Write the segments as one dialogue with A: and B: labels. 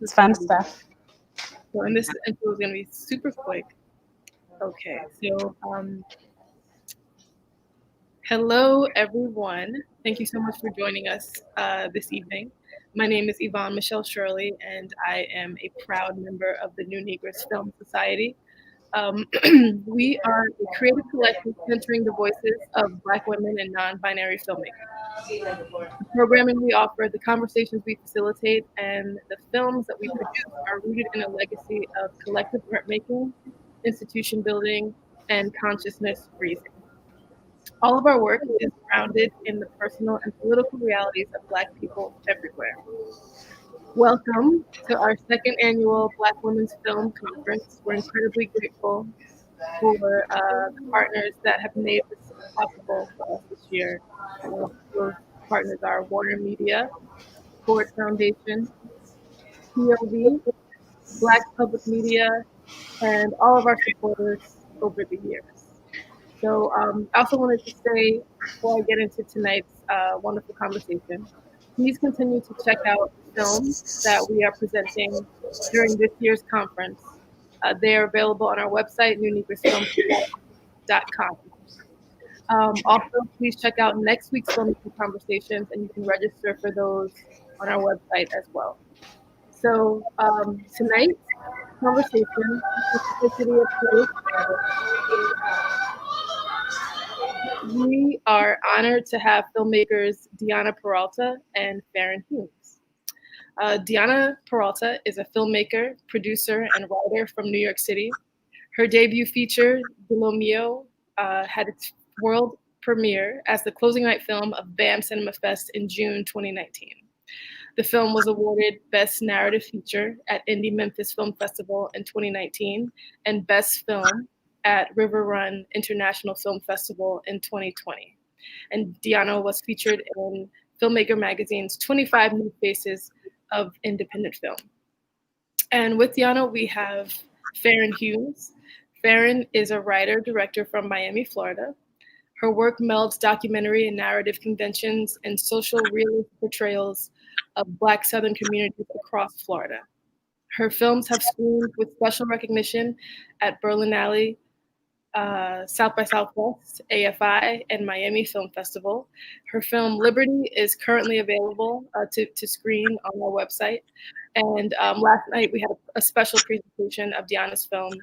A: It's fun stuff.
B: So, and this intro is going to be super quick. Okay, so hello everyone. Thank you so much for joining us this evening. My name is Yvonne Michelle Shirley, and I am a proud member of the New Negress Film Society. We are a creative collective centering the voices of Black women and non-binary filmmakers. The programming we offer, the conversations we facilitate, and the films that we produce are rooted in a legacy of collective art making, institution building, and consciousness raising. All of our work is grounded in the personal and political realities of Black people everywhere. Welcome to our second annual Black Women's Film Conference. We're incredibly grateful for the partners that have made this possible for us this year. Those partners are Warner Media, Ford Foundation, POV, Black Public Media, and all of our supporters over the years. So I also wanted to say, before I get into tonight's wonderful conversation, please continue to check out the films that we are presenting during this year's conference. They are available on our website, newnegressfilm.com. Also, please check out next week's filmmaking conversations, and you can register for those on our website as well. So tonight's conversation, Specificity of Place. We are honored to have filmmakers Diana Peralta and Faren. Diana Peralta is a filmmaker, producer, and writer from New York City. Her debut feature, De Lo Mio, had its world premiere as the closing night film of BAM Cinema Fest in June 2019. The film was awarded Best Narrative Feature at Indie Memphis Film Festival in 2019 and Best Film at River Run International Film Festival in 2020. And Diana was featured in Filmmaker Magazine's 25 New Faces of Independent Film. And with Diana, we have Faren. Faren is a writer-director from Miami, Florida. Her work melds documentary and narrative conventions and social realist portrayals of Black Southern communities across Florida. Her films have screened with special recognition at Berlinale, South by Southwest, AFI, and Miami Film Festival. Her film Liberty is currently available to screen on our website. And last night we had a special presentation of Diana's film.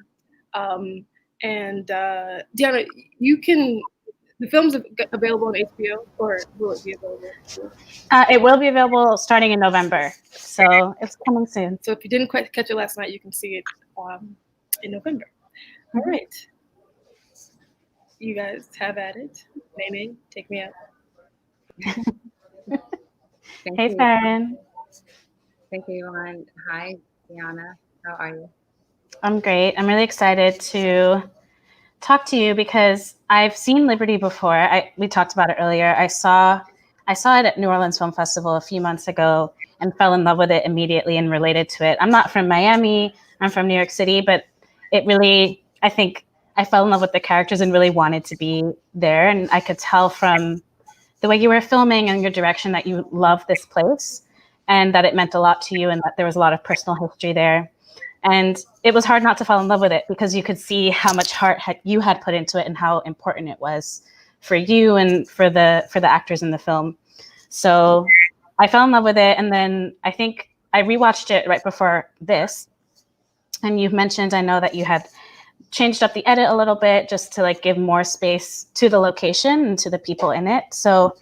B: Diana, the film's available on HBO, or will it be available?
A: It will be available starting in November, so it's coming soon.
B: So if you didn't quite catch it last night, you can see it in November. All right. You guys have at it. Nene, take me out.
A: Hey, Faren.
C: Thank you, Yvonne. Hi, Diana. How are you?
A: I'm great. I'm really excited to talk to you because I've seen Liberty before. We talked about it earlier. I saw it at New Orleans Film Festival a few months ago and fell in love with it immediately and related to it. I'm not from Miami. I'm from New York City, but it really, I think I fell in love with the characters and really wanted to be there. And I could tell from the way you were filming and your direction that you love this place and that it meant a lot to you and that there was a lot of personal history there. And it was hard not to fall in love with it because you could see how much heart you had put into it and how important it was for you and for the actors in the film. So I fell in love with it. And then I think I rewatched it right before this. And you've mentioned, I know that you had changed up the edit a little bit just to like give more space to the location and to the people in it. So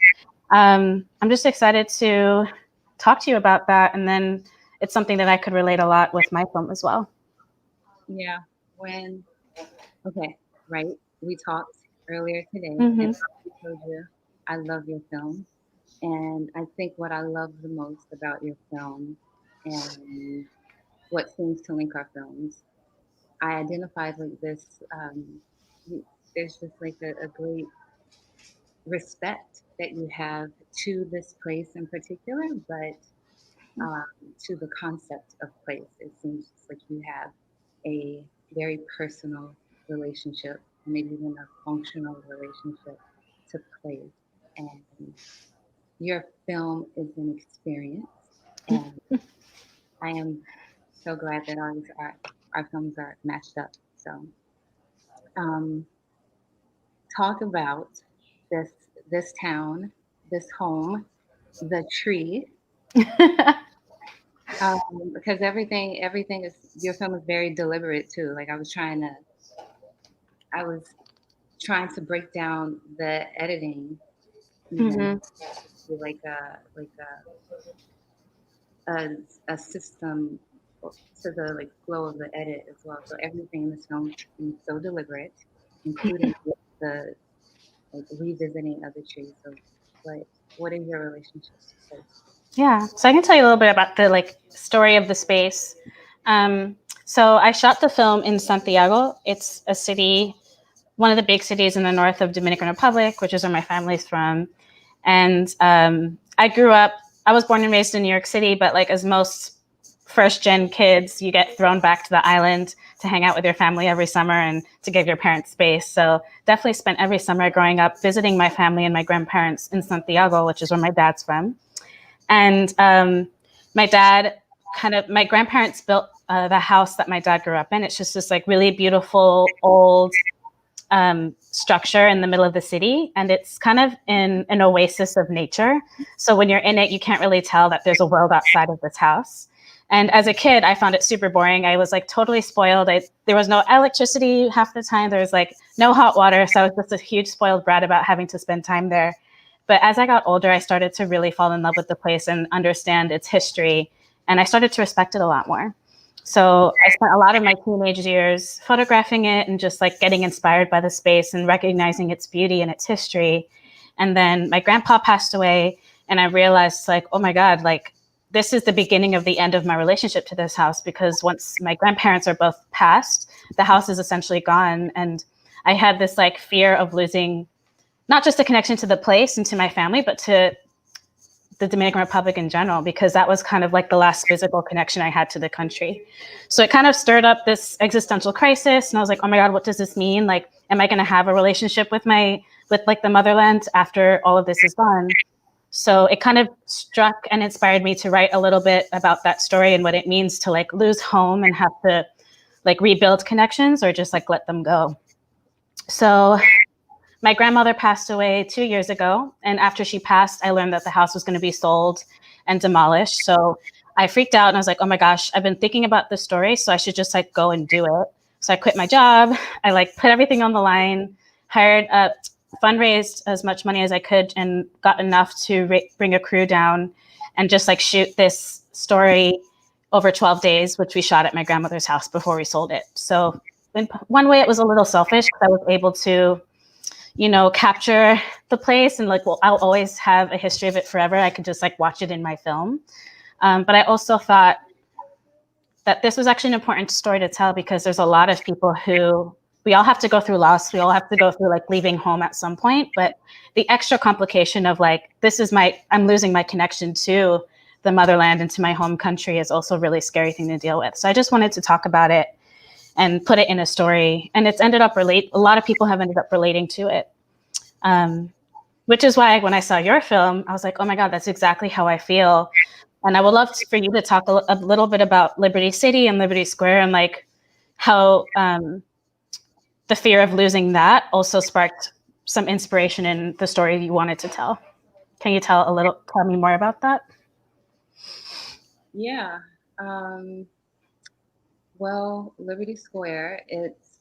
A: I'm just excited to talk to you about that. And then it's something that I could relate a lot with my film as well.
C: Yeah. Right. We talked earlier today and I told you I love your film. And I think what I love the most about your film and what seems to link our films, I identified with this, there's just like a great respect that you have to this place in particular, but to the concept of place. It seems like you have a very personal relationship, maybe even a functional relationship to place. And your film is an experience. And I am so glad that our films are matched up. So, um, talk about this this town, this home, the tree, because everything is your film is very deliberate too. Like I was trying to break down the editing, you know,
A: Hmm.
C: like a a system to the like flow of the edit as well. So everything in this film seems so deliberate, including the like revisiting of the tree. So what what is your relationship to place?
A: Yeah, so I can tell you a little bit about the like story of the space. Um, so I shot the film in Santiago. It's a city, one of the big cities in the north of Dominican Republic, which is where my family's from. And I grew up. I was born and raised in New York City, but like as most first gen kids, you get thrown back to the island to hang out with your family every summer and to give your parents space. So definitely spent every summer growing up visiting my family and my grandparents in Santiago, which is where my dad's from. And my dad my grandparents built the house that my dad grew up in. It's just this like really beautiful old structure in the middle of the city. And it's kind of in an oasis of nature. So when you're in it, you can't really tell that there's a world outside of this house. And as a kid, I found it super boring. I was like totally spoiled. There was no electricity half the time. There was like no hot water. So I was just a huge spoiled brat about having to spend time there. But as I got older, I started to really fall in love with the place and understand its history. And I started to respect it a lot more. So I spent a lot of my teenage years photographing it and just like getting inspired by the space and recognizing its beauty and its history. And then my grandpa passed away, and I realized like, oh my God, like this is the beginning of the end of my relationship to this house, because once my grandparents are both passed, the house is essentially gone. And I had this like fear of losing not just a connection to the place and to my family, but to the Dominican Republic in general, because that was kind of like the last physical connection I had to the country. So it kind of stirred up this existential crisis. And I was like, oh my God, what does this mean? Like, am I going to have a relationship with with like the motherland after all of this is gone? So it kind of struck and inspired me to write a little bit about that story and what it means to like lose home and have to like rebuild connections or just like let them go. So my grandmother passed away 2 years ago. And after she passed, I learned that the house was going to be sold and demolished. So I freaked out and I was like, oh my gosh, I've been thinking about this story. So I should just like go and do it. So I quit my job. I like put everything on the line, hired fundraised as much money as I could and got enough to bring a crew down and just like shoot this story over 12 days, which we shot at my grandmother's house before we sold it. So in one way, it was a little selfish because I was able to capture the place and like, well, I'll always have a history of it forever. I could just like watch it in my film. But I also thought that this was actually an important story to tell because there's a lot of people who we all have to go through loss. We all have to go through like leaving home at some point. But the extra complication of like, I'm losing my connection to the motherland and to my home country is also a really scary thing to deal with. So I just wanted to talk about it and put it in a story. And it's ended up a lot of people have ended up relating to it. Which is why when I saw your film, I was like, oh my God, that's exactly how I feel. And I would love for you to talk a little bit about Liberty City and Liberty Square and like how the fear of losing that also sparked some inspiration in the story you wanted to tell. Can you tell me more about that?
C: Yeah. Um, well, Liberty Square, it's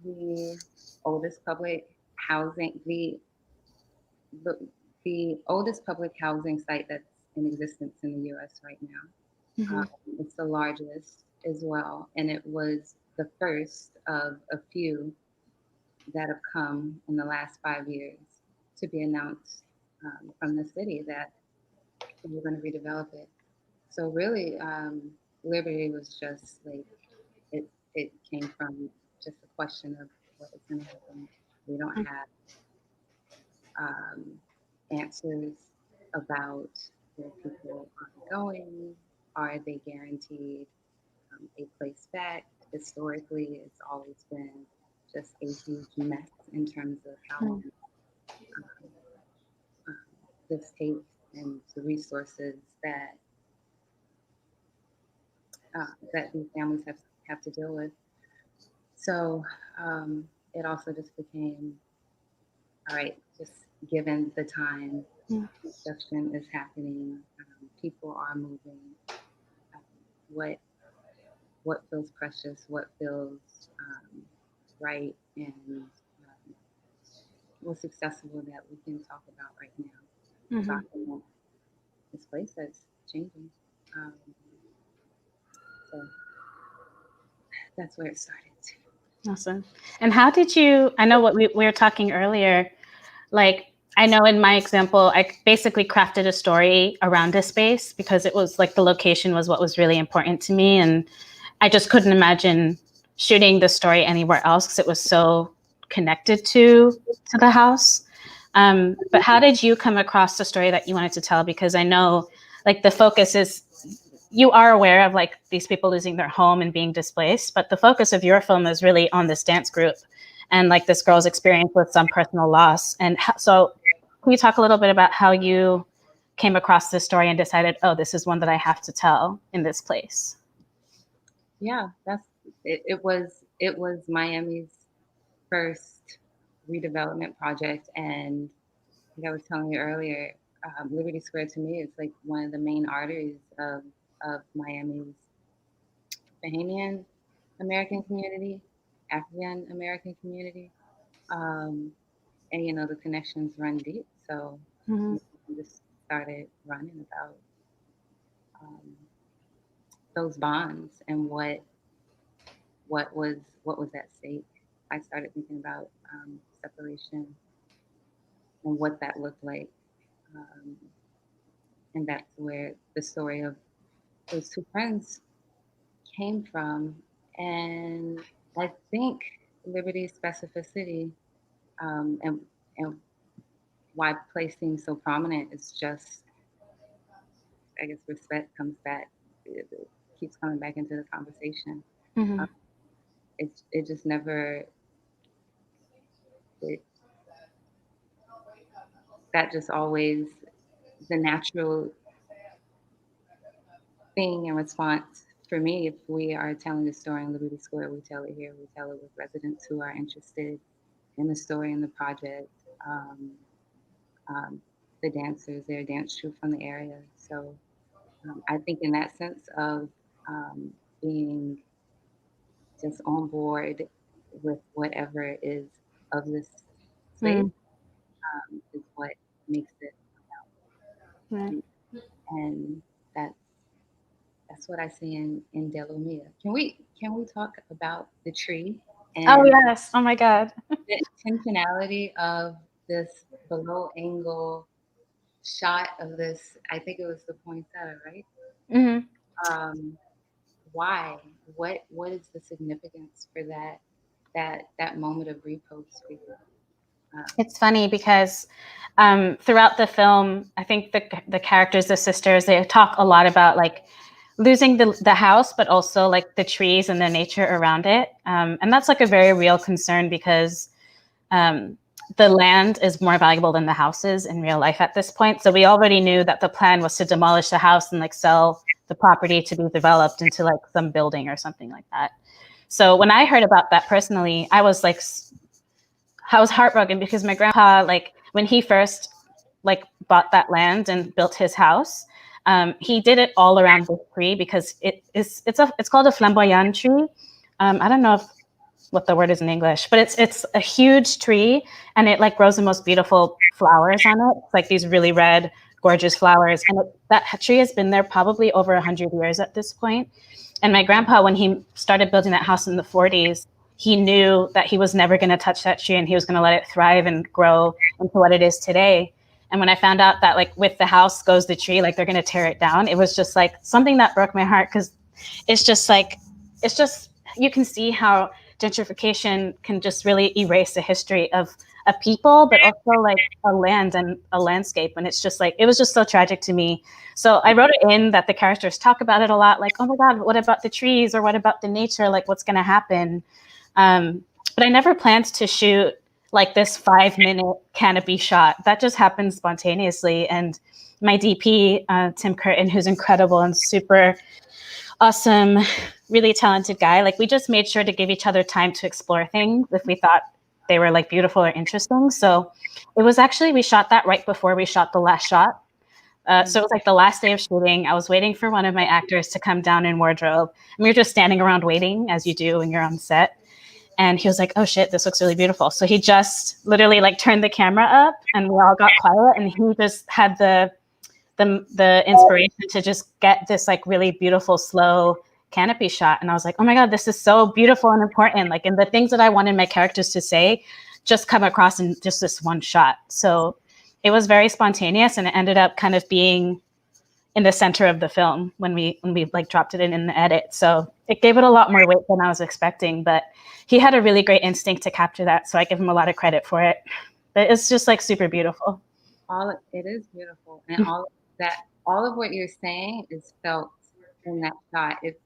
C: the oldest public housing, the, the oldest public housing site that's in existence in the U.S. right now.
A: Mm-hmm.
C: It's the largest as well, and it was the first of a few that have come in the last 5 years to be announced from the city that we're going to redevelop it. So really, Liberty was just like it came from just a question of what is going to happen. We don't have um, answers about where people are going. Are they guaranteed a place back? Historically, it's always been just a huge mess in terms of how long um, this takes and the resources that that these families have to deal with. So it also just became, all right, just given the time, construction is happening, people are moving. What feels precious, what feels right, and what's accessible that we can talk about right now. Document this place that's changing. So that's where it started.
A: Awesome. And how did you, I know what we were talking earlier, like, I know in my example, I basically crafted a story around a space because it was like the location was what was really important to me. And I just couldn't imagine shooting the story anywhere else because it was so connected to the house. But how did you come across the story that you wanted to tell? Because I know like the focus is, you are aware of like these people losing their home and being displaced, but the focus of your film is really on this dance group and like this girl's experience with some personal loss. And so can you talk a little bit about how you came across this story and decided, oh, this is one that I have to tell in this place?
C: Yeah, it was Miami's first redevelopment project, and like I was telling you earlier, Liberty Square to me is like one of the main arteries of Miami's Bahamian American community, African American community, and the connections run deep. So we just started running about those bonds and what was at stake. I started thinking about separation and what that looked like, and that's where the story of those two friends came from. And I think Liberty's specificity, and why place seems so prominent is just, I guess, respect comes back. It keeps coming back into the conversation. It just never. That just always the natural thing and response for me. If we are telling the story in Liberty Square, we tell it here. We tell it with residents who are interested in the story and the project. The dancers, their dance troupe from the area. So I think in that sense of being just on board with whatever is of this space is what makes it about. And that's what I see in De La Mia. Can we talk about the tree? And
A: oh yes! Oh my God!
C: The intentionality of this below angle shot of this. I think it was the poinsettia, right? Why? What is the significance for that moment of repost for you?
A: It's funny because throughout the film, I think the characters, the sisters, they talk a lot about like losing the house, but also like the trees and the nature around it. And that's like a very real concern because the land is more valuable than the houses in real life at this point. So we already knew that the plan was to demolish the house and like sell the property to be developed into like some building or something like that. So when I heard about that personally, I was heartbroken because my grandpa, like when he first like bought that land and built his house, he did it all around the tree because it's called a flamboyant tree. I don't know what the word is in English, but it's a huge tree and it like grows the most beautiful flowers on it. It's like these really red, gorgeous flowers. And that tree has been there probably over 100 years at this point. And my grandpa, when he started building that house in the 40s, he knew that he was never going to touch that tree and he was going to let it thrive and grow into what it is today. And when I found out that like with the house goes the tree, like they're going to tear it down, it was just like something that broke my heart because it's just you can see how gentrification can just really erase the history of a people, but also like a land and a landscape. And it's just like, it was just so tragic to me. So I wrote it in that the characters talk about it a lot, like, oh my God, what about the trees or what about the nature? Like what's going to happen? But I never planned to shoot like this 5-minute canopy shot. That just happened spontaneously. And my DP, Tim Curtin, who's incredible and super awesome, really talented guy. Like, we just made sure to give each other time to explore things if we thought they were like beautiful or interesting. So it was actually, we shot that right before we shot the last shot. So it was like the last day of shooting. I was waiting for one of my actors to come down in wardrobe. And we were just standing around waiting, as you do when you're on set. And he was like, oh shit, this looks really beautiful. So he just literally like turned the camera up and we all got quiet. And he just had the inspiration to just get this like really beautiful, slow canopy shot. And I was like, oh my God, this is so beautiful and important. Like, and the things that I wanted my characters to say just come across in just this one shot. So it was very spontaneous, and it ended up kind of being in the center of the film when we like dropped it in the edit. So it gave it a lot more weight than I was expecting, but he had a really great instinct to capture that. So I give him a lot of credit for it. But it's just like super beautiful.
C: It is beautiful. And all of what you're saying is felt in that shot. It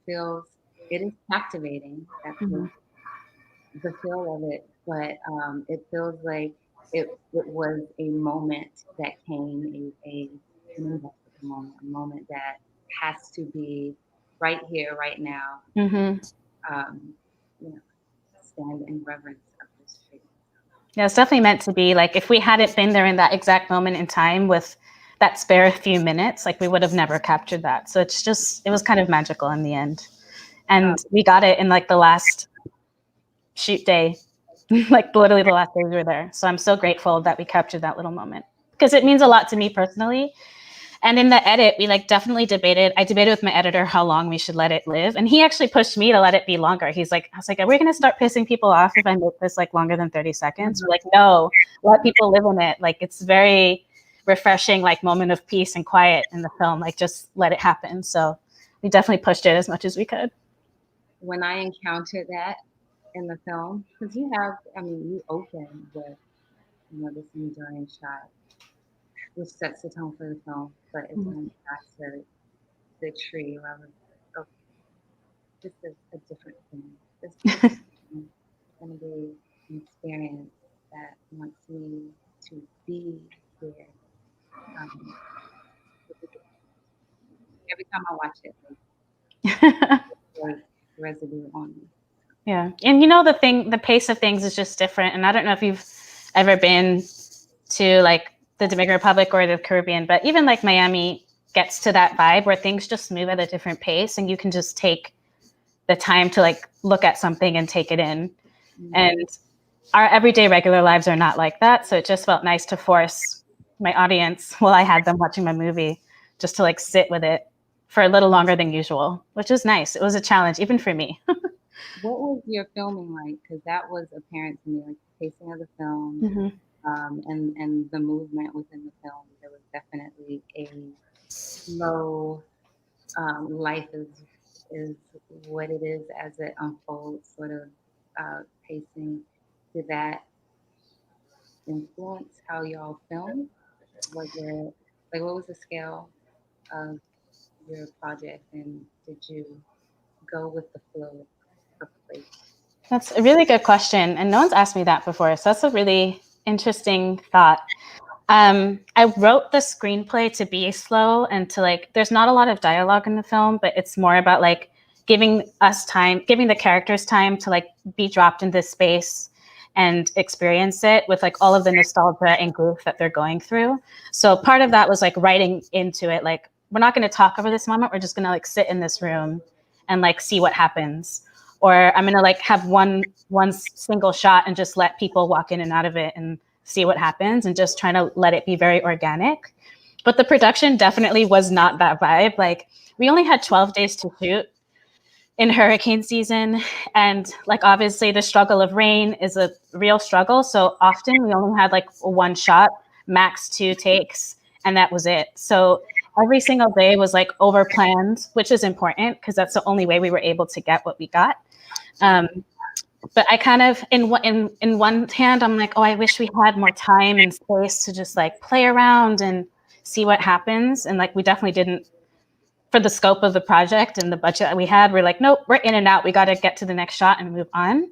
C: is captivating. That's the feel of it. But it feels like it was a moment that came, a moment that has to be right here, right now. Stand in reverence of this treatment.
A: Yeah, it's definitely meant to be. Like, if we hadn't been there in that exact moment in time with that spare few minutes, like we would have never captured that. So it was kind of magical in the end. And we got it in like the last shoot day, like literally the last day we were there. So I'm so grateful that we captured that little moment because it means a lot to me personally. And in the edit, we like definitely debated. I debated with my editor how long we should let it live. And he actually pushed me to let it be longer. I was like, are we going to start pissing people off if I make this like longer than 30 seconds? We're like, no, let people live in it. Like, it's very refreshing, like moment of peace and quiet in the film. Like, just let it happen. So we definitely pushed it as much as we could.
C: When I encountered that in the film, because you open with, this enduring shot, which sets the tone for the film, but it's when it got to the tree, where I was, oh, this is a different thing. This is going to be an experience that wants me to be here. Every time I watch it, there's residue on me.
A: Yeah. And the pace of things is just different. And I don't know if you've ever been to like the Dominican Republic or the Caribbean, but even like Miami gets to that vibe where things just move at a different pace and you can just take the time to like look at something and take it in. And our everyday regular lives are not like that. So it just felt nice to force my audience while I had them watching my movie just to like sit with it for a little longer than usual, which was nice. It was a challenge, even for me.
C: What was your filming like? Because that was apparent to me, like the pacing of the film and the movement within the film. There was definitely a slow life is what it is as it unfolds, sort of pacing. Did that influence how y'all filmed? Was it like, what was the scale of your project, and did you go with the flow of place?
A: That's a really good question. And no one's asked me that before. So that's a really interesting thought. I wrote the screenplay to be slow and to like, there's not a lot of dialogue in the film, but it's more about like giving the characters time to like be dropped in this space and experience it with like all of the nostalgia and grief that they're going through. So part of that was like writing into it. Like, we're not going to talk over this moment. We're just going to like sit in this room and like see what happens. Or I'm going to like have one single shot and just let people walk in and out of it and see what happens, and just trying to let it be very organic. But the production definitely was not that vibe. Like, we only had 12 days to shoot in hurricane season. And like, obviously the struggle of rain is a real struggle. So often we only had like one shot, max 2 takes, and that was it. So every single day was like over planned, which is important because that's the only way we were able to get what we got. But I kind of, in one hand, I'm like, oh, I wish we had more time and space to just like play around and see what happens. And like, we definitely didn't, for the scope of the project and the budget that we had, we're like, nope, we're in and out. We got to get to the next shot and move on.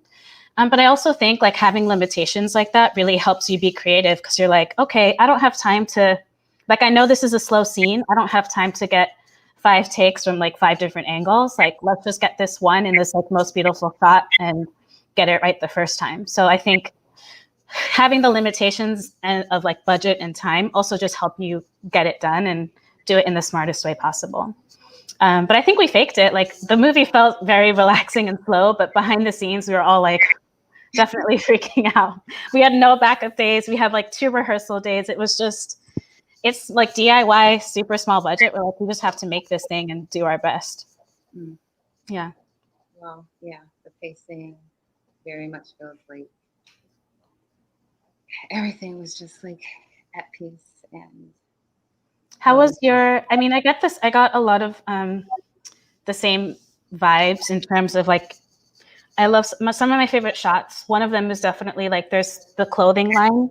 A: But I also think like having limitations like that really helps you be creative, because you're like, okay, I don't have time to, like, I know this is a slow scene. I don't have time to get 5 takes from like 5 different angles. Like, let's just get this one in this like most beautiful shot and get it right the first time. So I think having the limitations of like budget and time also just help you get it done and do it in the smartest way possible. But I think we faked it. Like, the movie felt very relaxing and slow, but behind the scenes, we were all like definitely freaking out. We had no backup days. We had like 2 rehearsal days. It was just, it's like DIY, super small budget. We're like, we just have to make this thing and do our best.
C: Mm.
A: Yeah.
C: Well, yeah, the pacing very much feels like everything was just like at peace. And
A: how was your, I mean, I got a lot of the same vibes in terms of like, I love some of my favorite shots. One of them is definitely like, there's the clothing line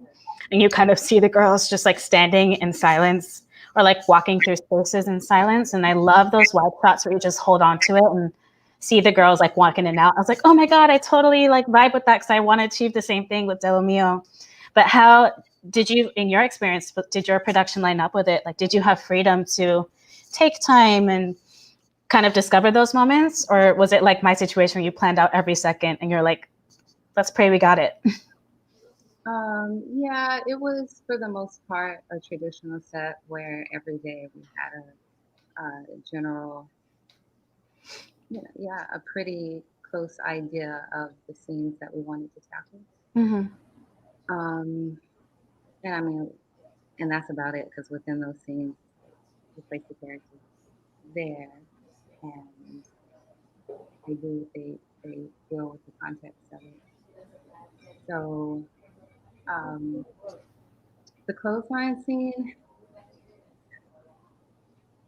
A: and you kind of see the girls just like standing in silence or like walking through spaces in silence. And I love those wide shots where you just hold on to it and see the girls like walking in and out. I was like, oh my God, I totally like vibe with that because I want to achieve the same thing with Dello Mio. But how did you, in your experience, did your production line up with it? Like, did you have freedom to take time and kind of discover those moments? Or was it like my situation where you planned out every second and you're like, let's pray we got it?
C: Yeah, it was for the most part a traditional set where every day we had a general, a pretty close idea of the scenes that we wanted to tackle.
A: Mm-hmm.
C: And I mean, and that's about it, because within those scenes, we place the characters there, and they do they deal with the context of it. So, the clothesline scene.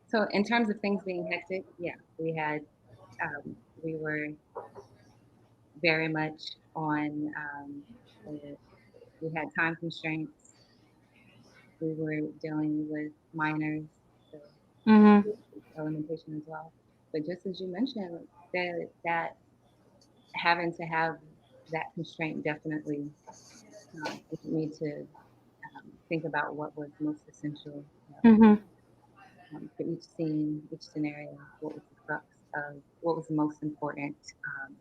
C: So, in terms of things being hectic, yeah, we were very much on. We had time constraints. We were dealing with minors, so limitation as well. But just as you mentioned, that having to have that constraint definitely me to think about what was most essential for each scene, each scenario. What was the crux of what was most important,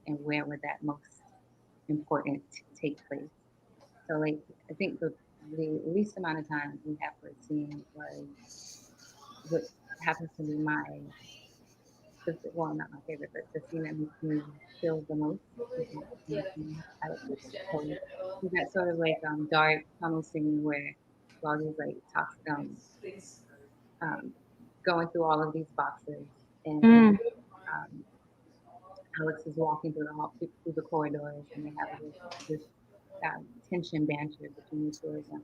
C: and where would that most important take place? So, like, I think the least amount of time we had for a scene was what happens to be well, not my favorite, but the scene that makes me feel the most. That sort of like dark tunnel scene where all these like going through all of these boxes, and Alex is walking through the corridors, and they have this tension banter between the two of them.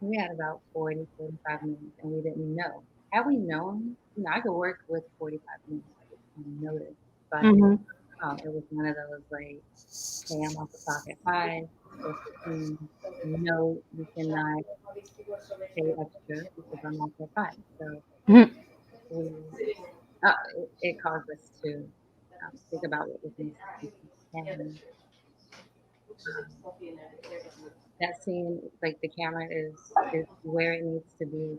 C: We had about 40, 45 minutes, and we didn't know. Had we known, I could work with 45 minutes. I didn't know this, but it was one of those like, hey, I'm off the clock at 5. No, you cannot pay extra because I'm off at 5. So it caused us to think about what was needs to be. And that scene, like, the camera is where it needs to be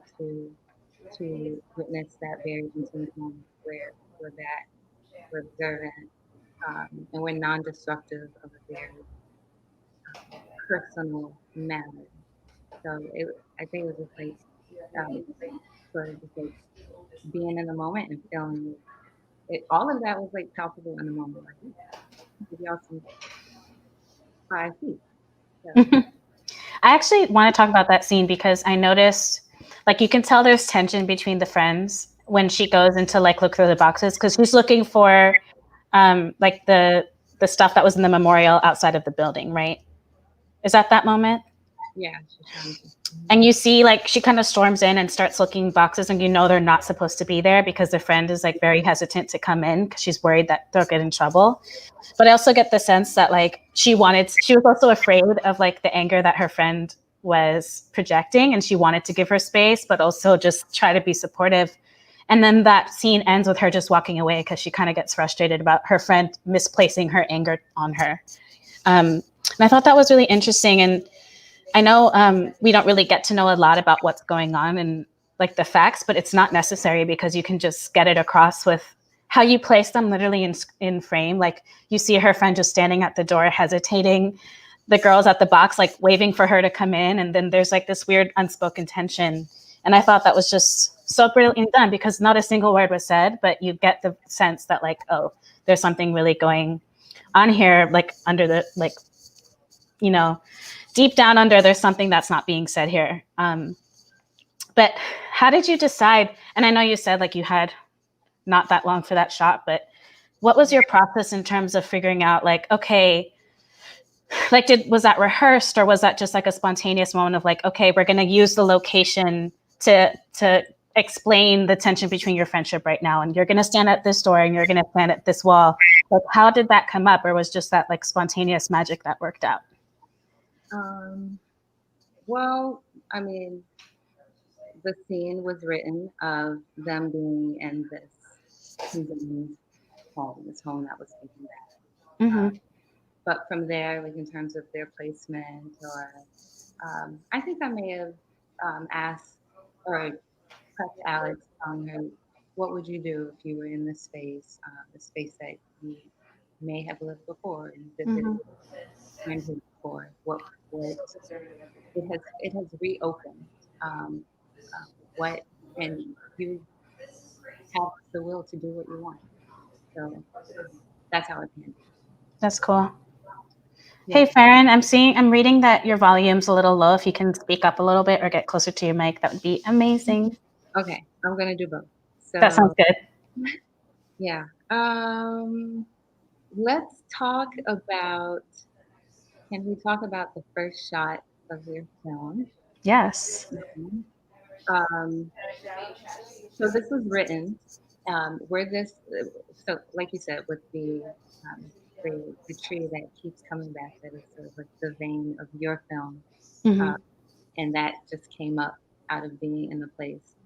C: to witness that very intimate moment where we're observant, and we're non-destructive of a very personal manner. So I think it was just like sort of just like being in the moment and feeling it. All of that was like palpable in the moment. Like, give y'all some 5 feet. So.
A: I actually want to talk about that scene because I noticed, like, you can tell there's tension between the friends when she goes into like look through the boxes because she's looking for like the stuff that was in the memorial outside of the building, right? Is that moment?
C: Yeah.
A: And you see, like, she kind of storms in and starts looking boxes, and you know they're not supposed to be there because the friend is like very hesitant to come in because she's worried that they'll get in trouble. But I also get the sense that like she was also afraid of like the anger that her friend was projecting, and she wanted to give her space, but also just try to be supportive. And then that scene ends with her just walking away because she kind of gets frustrated about her friend misplacing her anger on her. And I thought that was really interesting. And I know we don't really get to know a lot about what's going on in like the facts, but it's not necessary because you can just get it across with how you place them literally in frame. Like you see her friend just standing at the door, hesitating. The girl's at the box, like waving for her to come in. And then there's like this weird unspoken tension. And I thought that was just so brilliantly done because not a single word was said, but you get the sense that like, oh, there's something really going on here, like under the, like, you know, deep down under, there's something that's not being said here. But how did you decide? And I know you said like you had not that long for that shot, but what was your process in terms of figuring out like, okay, like was that rehearsed or was that just like a spontaneous moment of like, okay, we're going to use the location to explain the tension between your friendship right now, and you're going to stand at this door and you're going to stand at this wall? Like, how did that come up, or was just that like spontaneous magic that worked out?
C: Well, I mean, the scene was written of them being in this condemned home, this home that was taken back. But from there, like in terms of their placement, or I think I may have asked or pressed Alex on her, what would you do if you were in this space, the space that you may have lived before and visited before? What it has reopened. What and you have the will to do what you want. So that's how it ended.
A: That's cool.
C: Yeah.
A: Hey, Faren, I'm reading that your volume's a little low. If you can speak up a little bit or get closer to your mic, that would be amazing.
C: Okay, I'm gonna do both. So
A: that sounds good.
C: Yeah. Let's talk about. Can we talk about the first shot of your film?
A: Yes.
C: So this was written. So like you said, with the tree that keeps coming back, that is sort of like the vein of your film, and that just came up out of being in the place.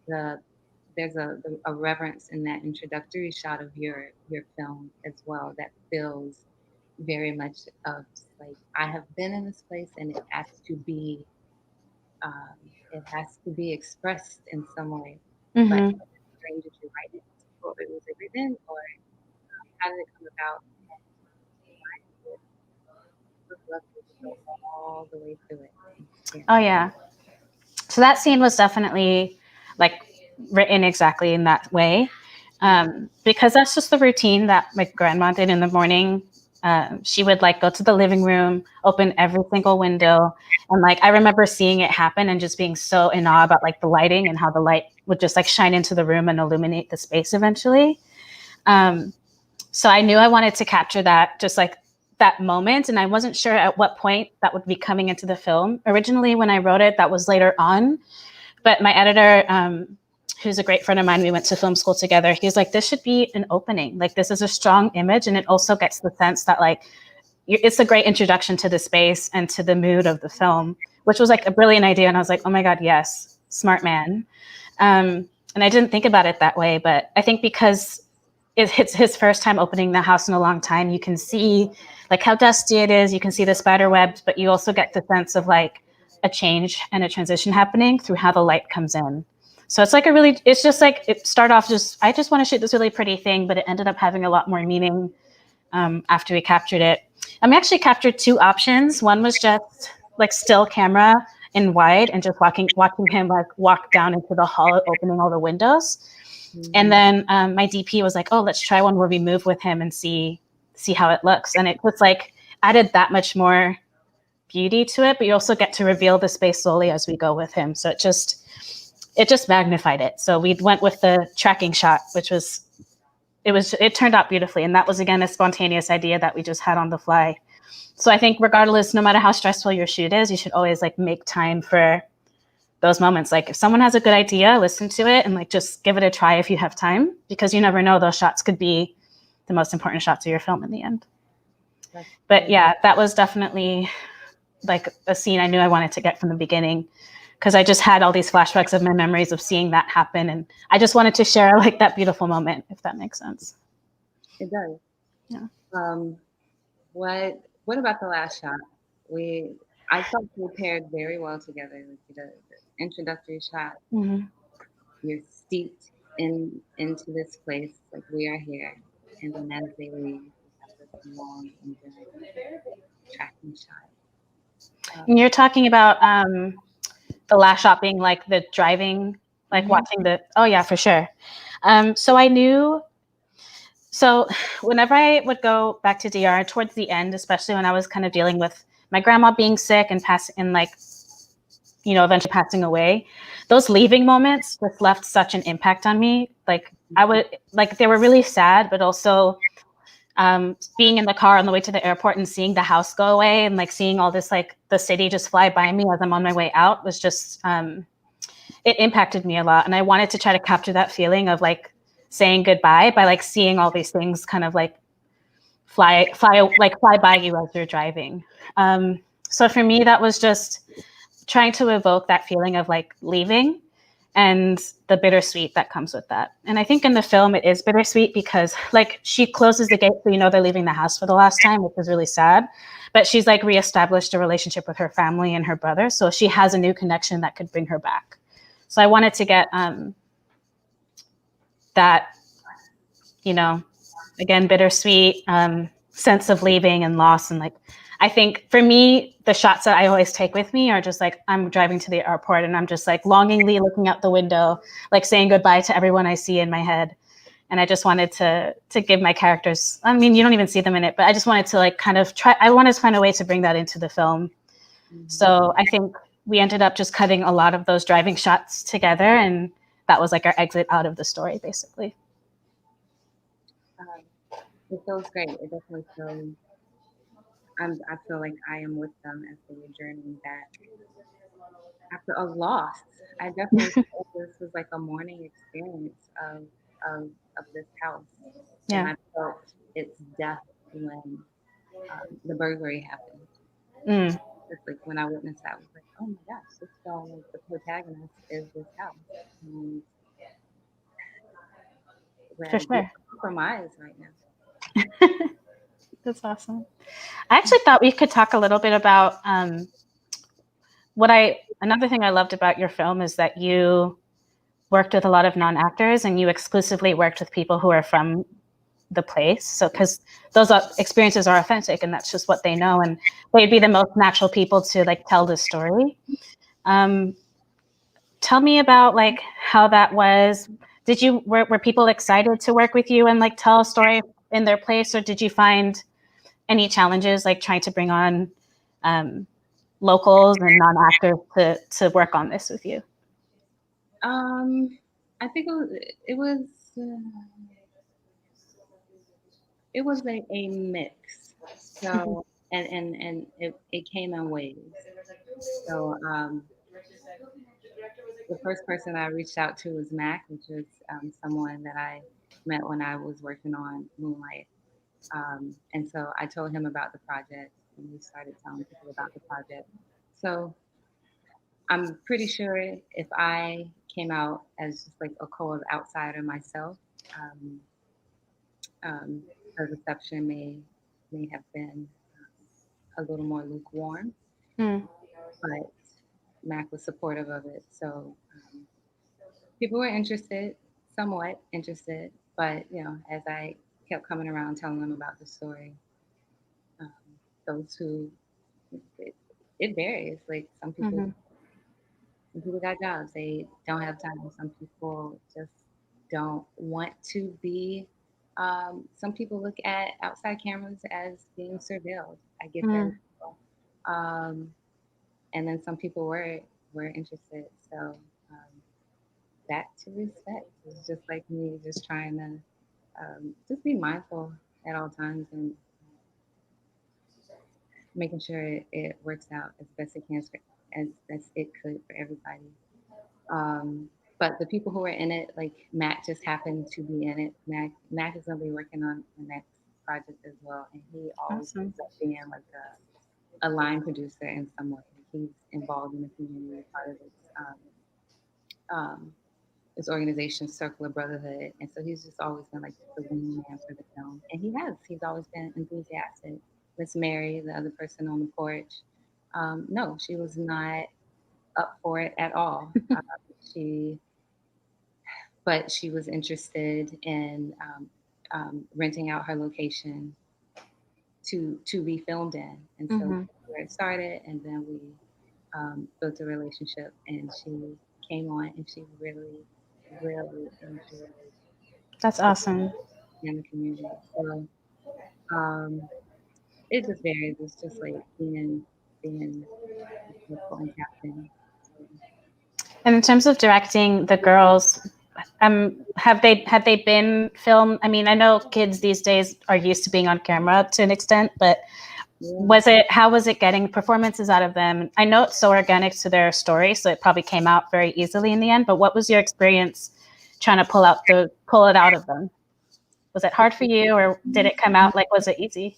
C: There's a reverence in that introductory shot of your film as well that feels very much of like, I have been in this place and it has to be expressed in some way. But strange if you write it, or it was written, or how did it come about? All the way through it. Yeah.
A: Oh yeah. So that scene was definitely like written exactly in that way, because that's just the routine that my grandma did in the morning. She would like go to the living room, open every single window, and like I remember seeing it happen and just being so in awe about like the lighting and how the light would just like shine into the room and illuminate the space eventually. So I knew I wanted to capture that, just like that moment, and I wasn't sure at what point that would be coming into the film. Originally, when I wrote it, that was later on, but my editor, who's a great friend of mine, we went to film school together. He was like, this should be an opening. Like, this is a strong image, and it also gets the sense that like it's a great introduction to the space and to the mood of the film, which was like a brilliant idea. And I was like, oh my God, yes, smart man. And I didn't think about it that way, but I think because it's his first time opening the house in a long time, you can see like how dusty it is. You can see the spider webs, but you also get the sense of like a change and a transition happening through how the light comes in. So it's like it's just like, it started off I just want to shoot this really pretty thing, but it ended up having a lot more meaning after we captured it. And we actually captured two options. One was just like still camera in wide and just watching him like walk down into the hall, opening all the windows. And then my DP was like, oh, let's try one where we move with him and see how it looks. And it was like added that much more beauty to it, but you also get to reveal the space slowly as we go with him. So it just magnified it. So we went with the tracking shot, which it turned out beautifully. And that was, again, a spontaneous idea that we just had on the fly. So I think regardless, no matter how stressful your shoot is, you should always like make time for those moments. Like if someone has a good idea, listen to it and like just give it a try if you have time, because you never know, those shots could be the most important shots of your film in the end. But yeah, that was definitely like a scene I knew I wanted to get from the beginning, because I just had all these flashbacks of my memories of seeing that happen. And I just wanted to share like that beautiful moment, if that makes sense.
C: It does.
A: Yeah.
C: What about the last shot? I felt we paired very well together. Like the introductory shot,
A: Mhm.
C: you're steeped into this place, like we are here, and then as they leave, you have this long, enduring tracking shot.
A: And you're talking about the last shot being like the driving, like
C: Mhm.
A: watching the. Oh yeah, for sure. So I knew. So whenever I would go back to DR towards the end, especially when I was kind of dealing with my grandma being sick and passing, and like eventually passing away, those leaving moments just left such an impact on me. Like I would like they were really sad, but also being in the car on the way to the airport and seeing the house go away and like seeing all this like the city just fly by me as I'm on my way out was just it impacted me a lot. And I wanted to try to capture that feeling of like saying goodbye by like seeing all these things kind of like fly by you as you're driving. So for me, that was just trying to evoke that feeling of like leaving and the bittersweet that comes with that. And I think in the film it is bittersweet because like she closes the gate so they're leaving the house for the last time, which is really sad. But she's like reestablished a relationship with her family and her brother, so she has a new connection that could bring her back. So I wanted to get that, you know, again, bittersweet sense of leaving and loss. And like, I think for me, the shots that I always take with me are just like, I'm driving to the airport and I'm just like longingly looking out the window, like saying goodbye to everyone I see in my head. And I just wanted to give my characters, I mean, you don't even see them in it, but I just wanted to like kind of I wanted to find a way to bring that into the film. So I think we ended up just cutting a lot of those driving shots together, and that was like our exit out of the story, basically.
C: It feels great. It definitely feels. I feel like I am with them as they were journeying back after a loss. I definitely felt this was like a mourning experience of of this house, and
A: Yeah.
C: I felt its death when the burglary happened.
A: Mm,
C: It's like when I witnessed that, I was like, oh my gosh, this film, like the protagonist is this house, and
A: for
C: we're
A: sure.
C: compromised right now.
A: That's awesome. I actually thought we could talk a little bit about another thing I loved about your film is that you worked with a lot of non-actors and you exclusively worked with people who are from the place. So, because those experiences are authentic and that's just what they know, and they'd be the most natural people to like tell the story. Um, Tell me about like how that was. Were people excited to work with you and like tell a story in their place, or did you find any challenges like trying to bring on um, locals and non-actors to work on this with you?
C: Um, I think it was uh, it was a mix. So and it came in waves. So the first person I reached out to was Mac, which is someone that I met when I was working on Moonlight. And so I told him about the project, and we started telling people about the project. So I'm pretty sure if I came out as just like a cold outsider myself, um, um, the reception may have been a little more lukewarm.
A: Mm,
C: But Mac was supportive of it, so people were interested, somewhat interested. But as I kept coming around telling them about the story, um, those who it, it varies. Like
A: mm-hmm,
C: some people got jobs, they don't have time. Some people just don't want to be. Some people look at outside cameras as being surveilled. I get that as
A: mm,
C: well. And then some people were interested. So that to respect is just like me, just trying to just be mindful at all times and making sure it works out as best it can as best it could for everybody. But the people who are in it, like Matt, just happened to be in it. Matt is gonna be working on the next project as well, and he always
A: awesome.
C: ends up being like a line producer in some way. He's involved in the community, part of this organization, Circle of Brotherhood, and so he's just always been like the wingman for the film, and he's always been enthusiastic. Miss Mary, the other person on the porch, No, she was not up for it at all. She, but she was interested in renting out her location to be filmed in, and so
A: Mm-hmm.
C: that's where it started. And then we built a relationship, and she came on, and she really, really enjoyed
A: That's
C: the
A: awesome.
C: in the community. So it just varies. It's just like being a fun captain. So,
A: And in terms of directing the girls, have they been filmed? I mean, I know kids these days are used to being on camera to an extent, but
C: yeah.
A: how was it getting performances out of them? I know it's so organic to their story, so it probably came out very easily in the end. But what was your experience trying to pull it out of them? Was it hard for you, or did it come out like, was it easy?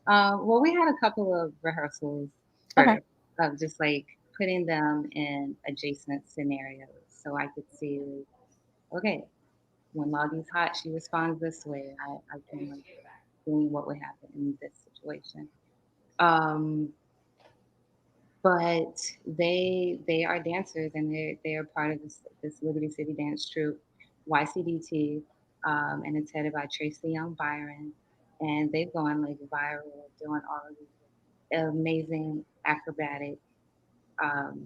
C: Well, we had a couple of rehearsals
A: Okay.
C: first of just like putting them in adjacent scenarios, so I could see, okay, when Loggie's hot, she responds this way. I can like see what would happen in this situation. Um, but they are dancers, and they are part of this Liberty City dance troupe, YCDT, and it's headed by Tracy Young Byron, and they've gone like viral doing all of these amazing acrobatic, um,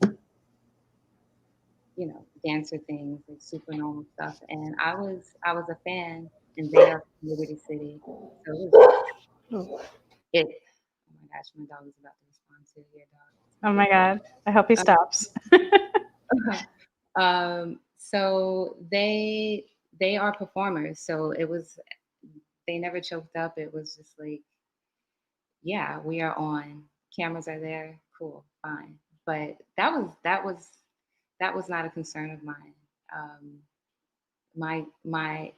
C: dancer things, like super normal stuff. And I was a fan, and they are from Liberty City, so it. Oh my gosh, my dog is about to respond to your
A: Oh my God. I hope he
C: dog.
A: stops.
C: So they are performers. So they never choked up. It was just like, yeah, we are on. Cameras are there. Cool, fine. But that was not a concern of mine. My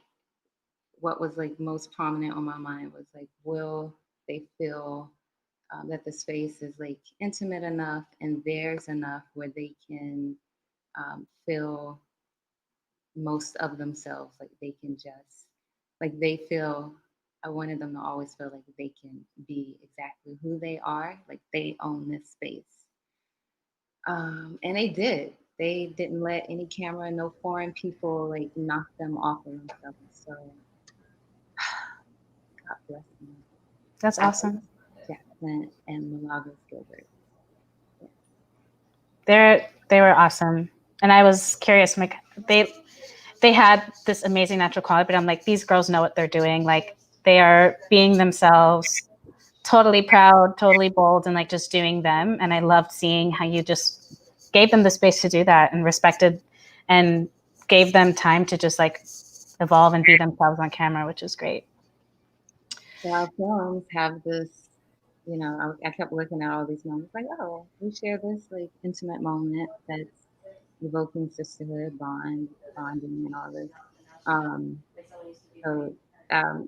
C: what was like most prominent on my mind was like, will they feel that the space is like intimate enough and theirs enough where they can feel most of themselves, like they can just like they feel. I wanted them to always feel like they can be exactly who they are, like they own this space. And they did. They didn't let any camera, no foreign people like knock them off of themselves. So God bless them.
A: That's
C: I
A: awesome.
C: Jackson and Milagros Gilbert. Yeah.
A: They were awesome, and I was curious. Like, they had this amazing natural quality, but I'm like, these girls know what they're doing. Like, they are being themselves, totally proud, totally bold, and like just doing them. And I loved seeing how you just gave them the space to do that and respected and gave them time to just like evolve and be themselves on camera, which is great.
C: So our films have this, I kept looking at all these moments like, oh, we share this like intimate moment that's evoking sisterhood, bonding, and all this. Um, so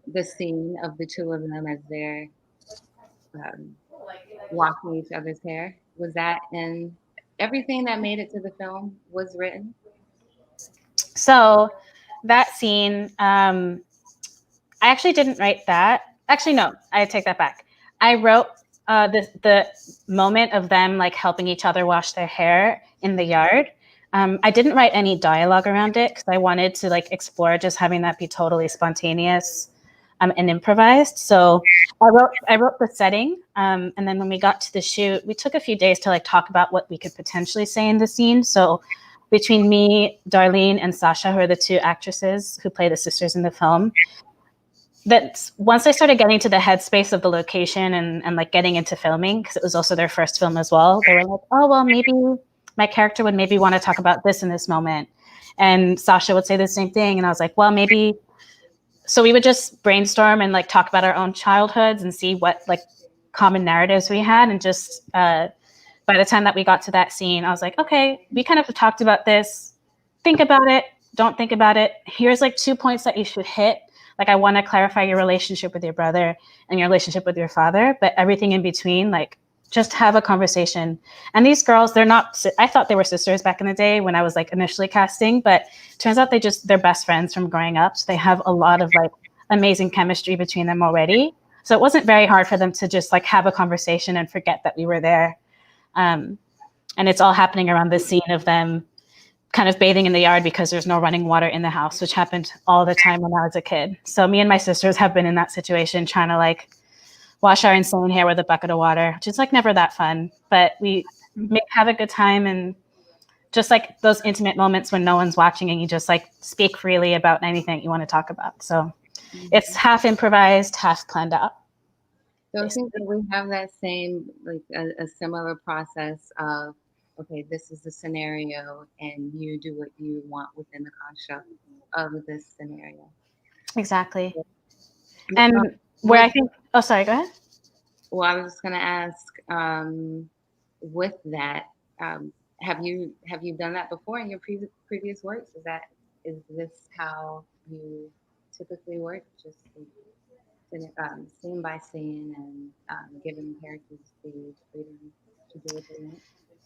C: the scene of the two of them as they're um, washing each other's hair, was that in everything that made it to the film was written?
A: So that scene, I actually didn't write that. Actually, no, I take that back. I wrote the moment of them like helping each other wash their hair in the yard. I didn't write any dialogue around it because I wanted to like explore just having that be totally spontaneous and improvised. So I wrote the setting, and then when we got to the shoot, we took a few days to like talk about what we could potentially say in the scene. So between me, Darlene, and Sasha, who are the two actresses who play the sisters in the film, that once I started getting to the headspace of the location and like getting into filming, because it was also their first film as well, they were like, oh, well, maybe my character would maybe want to talk about this in this moment. And Sasha would say the same thing. And I was like, well, maybe. So we would just brainstorm and like talk about our own childhoods and see what like common narratives we had. And just by the time that we got to that scene, I was like, okay, we kind of talked about this. Think about it. Don't think about it. Here's like 2 points that you should hit. Like, I want to clarify your relationship with your brother and your relationship with your father, but everything in between, like, just have a conversation. And these girls, they're not, I thought they were sisters back in the day when I was like initially casting, but turns out they're best friends from growing up. So they have a lot of like amazing chemistry between them already. So it wasn't very hard for them to just like have a conversation and forget that we were there. And it's all happening around this scene of them kind of bathing in the yard because there's no running water in the house, which happened all the time when I was a kid. So me and my sisters have been in that situation, trying to like wash our insane hair with a bucket of water, which is like never that fun, but we have a good time. And just like those intimate moments when no one's watching and you just like speak freely about anything you want to talk about. So it's half improvised, half planned out.
C: So I think that we have that same, like a similar process of, okay, this is the scenario and you do what you want within the construct of this scenario.
A: Exactly. And where I think, oh, sorry, go ahead.
C: Well, I was just going to ask, with that, have you done that before in your previous works? Is this how you typically work? Just scene by scene and giving characters the freedom to do what they want?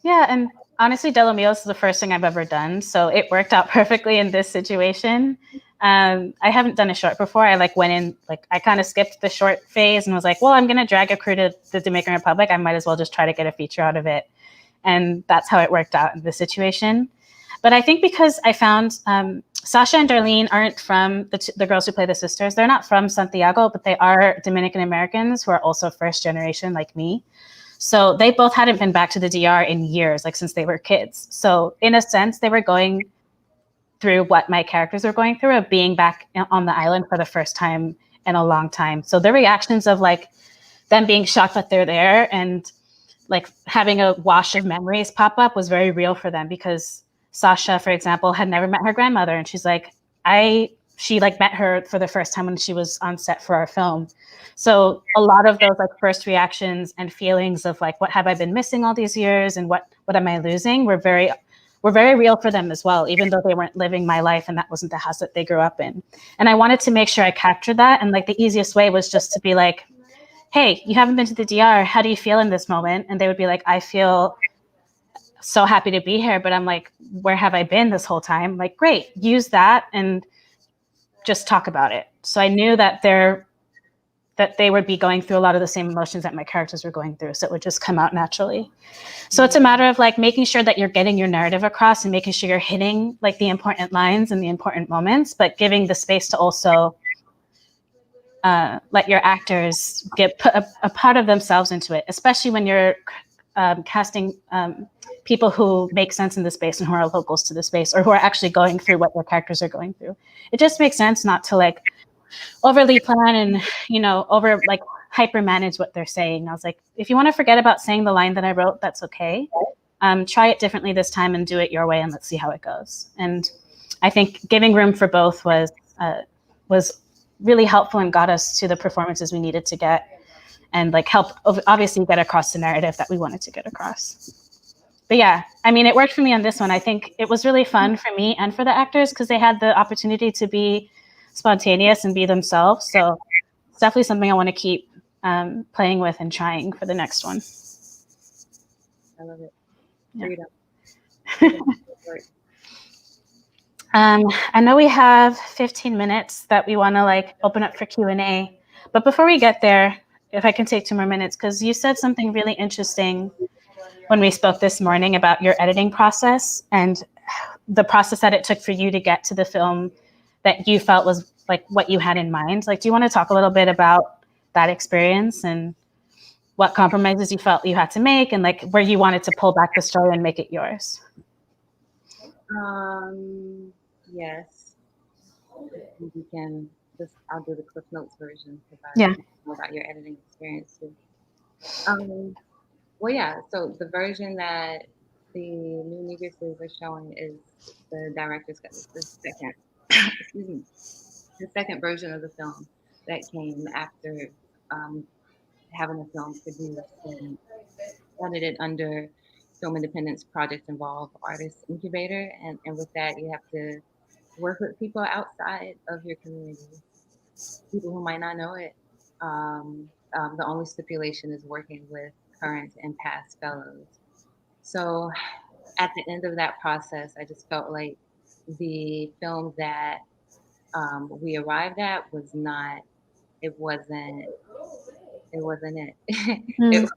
A: Yeah, and honestly, De La Mio is the first thing I've ever done, so it worked out perfectly in this situation. I haven't done a short before. I like went in, like I kind of skipped the short phase and was like, well, I'm going to drag a crew to the Dominican Republic. I might as well just try to get a feature out of it. And that's how it worked out in this situation. But I think because I found Sasha and Darlene aren't from the girls who play the sisters. They're not from Santiago, but they are Dominican Americans who are also first generation like me. So they both hadn't been back to the DR in years, like since they were kids. So in a sense, they were going through what my characters were going through of being back on the island for the first time in a long time. So the reactions of like them being shocked that they're there and like having a wash of memories pop up was very real for them, because Sasha, for example, had never met her grandmother. And she's like, she like met her for the first time when she was on set for our film. So a lot of those like first reactions and feelings of like, what have I been missing all these years and what am I losing were very real for them as well, even though they weren't living my life and that wasn't the house that they grew up in. And I wanted to make sure I captured that. And like the easiest way was just to be like, hey, you haven't been to the DR. How do you feel in this moment? And they would be like, I feel so happy to be here. But I'm like, where have I been this whole time? Like, great, use that and just talk about it. So I knew that they would be going through a lot of the same emotions that my characters were going through. So it would just come out naturally. So it's a matter of like making sure that you're getting your narrative across and making sure you're hitting like the important lines and the important moments, but giving the space to also let your actors put a part of themselves into it, especially when you're casting people who make sense in the space and who are locals to the space or who are actually going through what their characters are going through. It just makes sense not to like overly plan and, over like hyper manage what they're saying. I was like, if you want to forget about saying the line that I wrote, that's okay. Try it differently this time and do it your way and let's see how it goes. And I think giving room for both was really helpful and got us to the performances we needed to get and like help obviously get across the narrative that we wanted to get across. But yeah, I mean, it worked for me on this one. I think it was really fun for me and for the actors because they had the opportunity to be spontaneous and be themselves. So it's definitely something I want to keep playing with and trying for the next one.
C: I love it.
A: Freedom. I know we have 15 minutes that we want to like open up for Q&A, but before we get there, if I can take 2 more minutes, because you said something really interesting when we spoke this morning about your editing process and the process that it took for you to get to the film that you felt was like what you had in mind. Like, do you want to talk a little bit about that experience and what compromises you felt you had to make and like where you wanted to pull back the story and make it yours?
C: Yes. You can just, I'll do the Cliff Notes version because I
A: Yeah.
C: know about your editing experience too. Well, yeah, so the version that the new Negresses are showing is the director's cut, the second, excuse me, the second version of the film that came after having the film produced and edited under Film Independence Project Involve Artist Incubator. And with that, you have to work with people outside of your community, people who might not know it. The only stipulation is working with current and past fellows. So at the end of that process, I just felt like the film that we arrived at was not, it wasn't it. It was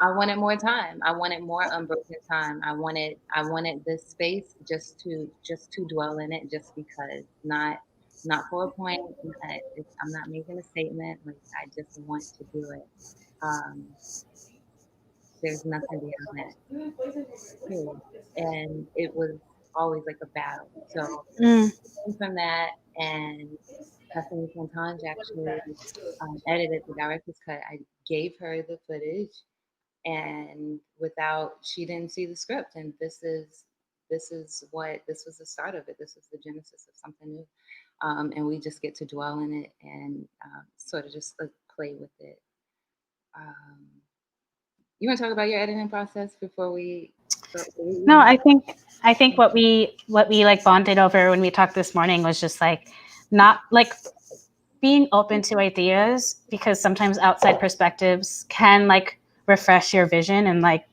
C: I wanted more time. I wanted more unbroken time. I wanted this space just to dwell in it, just because, not for a point. I'm not making a statement. Like, I just want to do it. Um, there's nothing beyond that. Period. And it was always like a battle. So
A: Mm.
C: from that, and Kathleen Fontange actually edited the director's cut. I gave her the footage, and she didn't see the script, and this was the start of it. This was the genesis of something new, and we just get to dwell in it and sort of just like play with it. You want to talk about your editing process before we?
A: No, I think what we like bonded over when we talked this morning was just like not like being open to ideas, because sometimes outside perspectives can like refresh your vision and like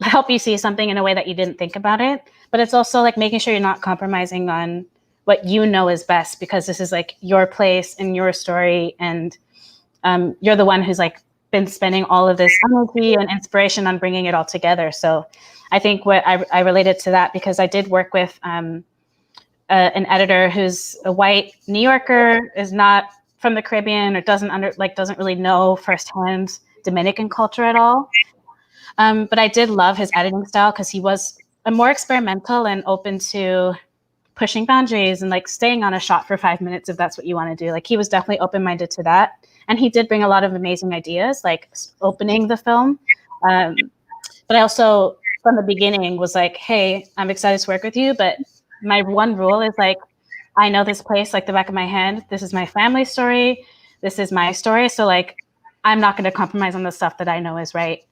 A: help you see something in a way that you didn't think about it. But it's also like making sure you're not compromising on what you know is best, because this is like your place and your story, and you're the one who's like been spending all of this energy and inspiration on bringing it all together. So I think what I related to that, because I did work with an editor who's a white New Yorker, is not from the Caribbean, or doesn't really know firsthand Dominican culture at all. But I did love his editing style, because he was a more experimental and open to pushing boundaries and like staying on a shot for 5 minutes if that's what you want to do. Like, he was definitely open-minded to that. And he did bring a lot of amazing ideas, like opening the film. But I also, from the beginning, was like, hey, I'm excited to work with you, but my one rule is like, I know this place like the back of my hand. This is my family story. This is my story. So like, I'm not going to compromise on the stuff that I know is right.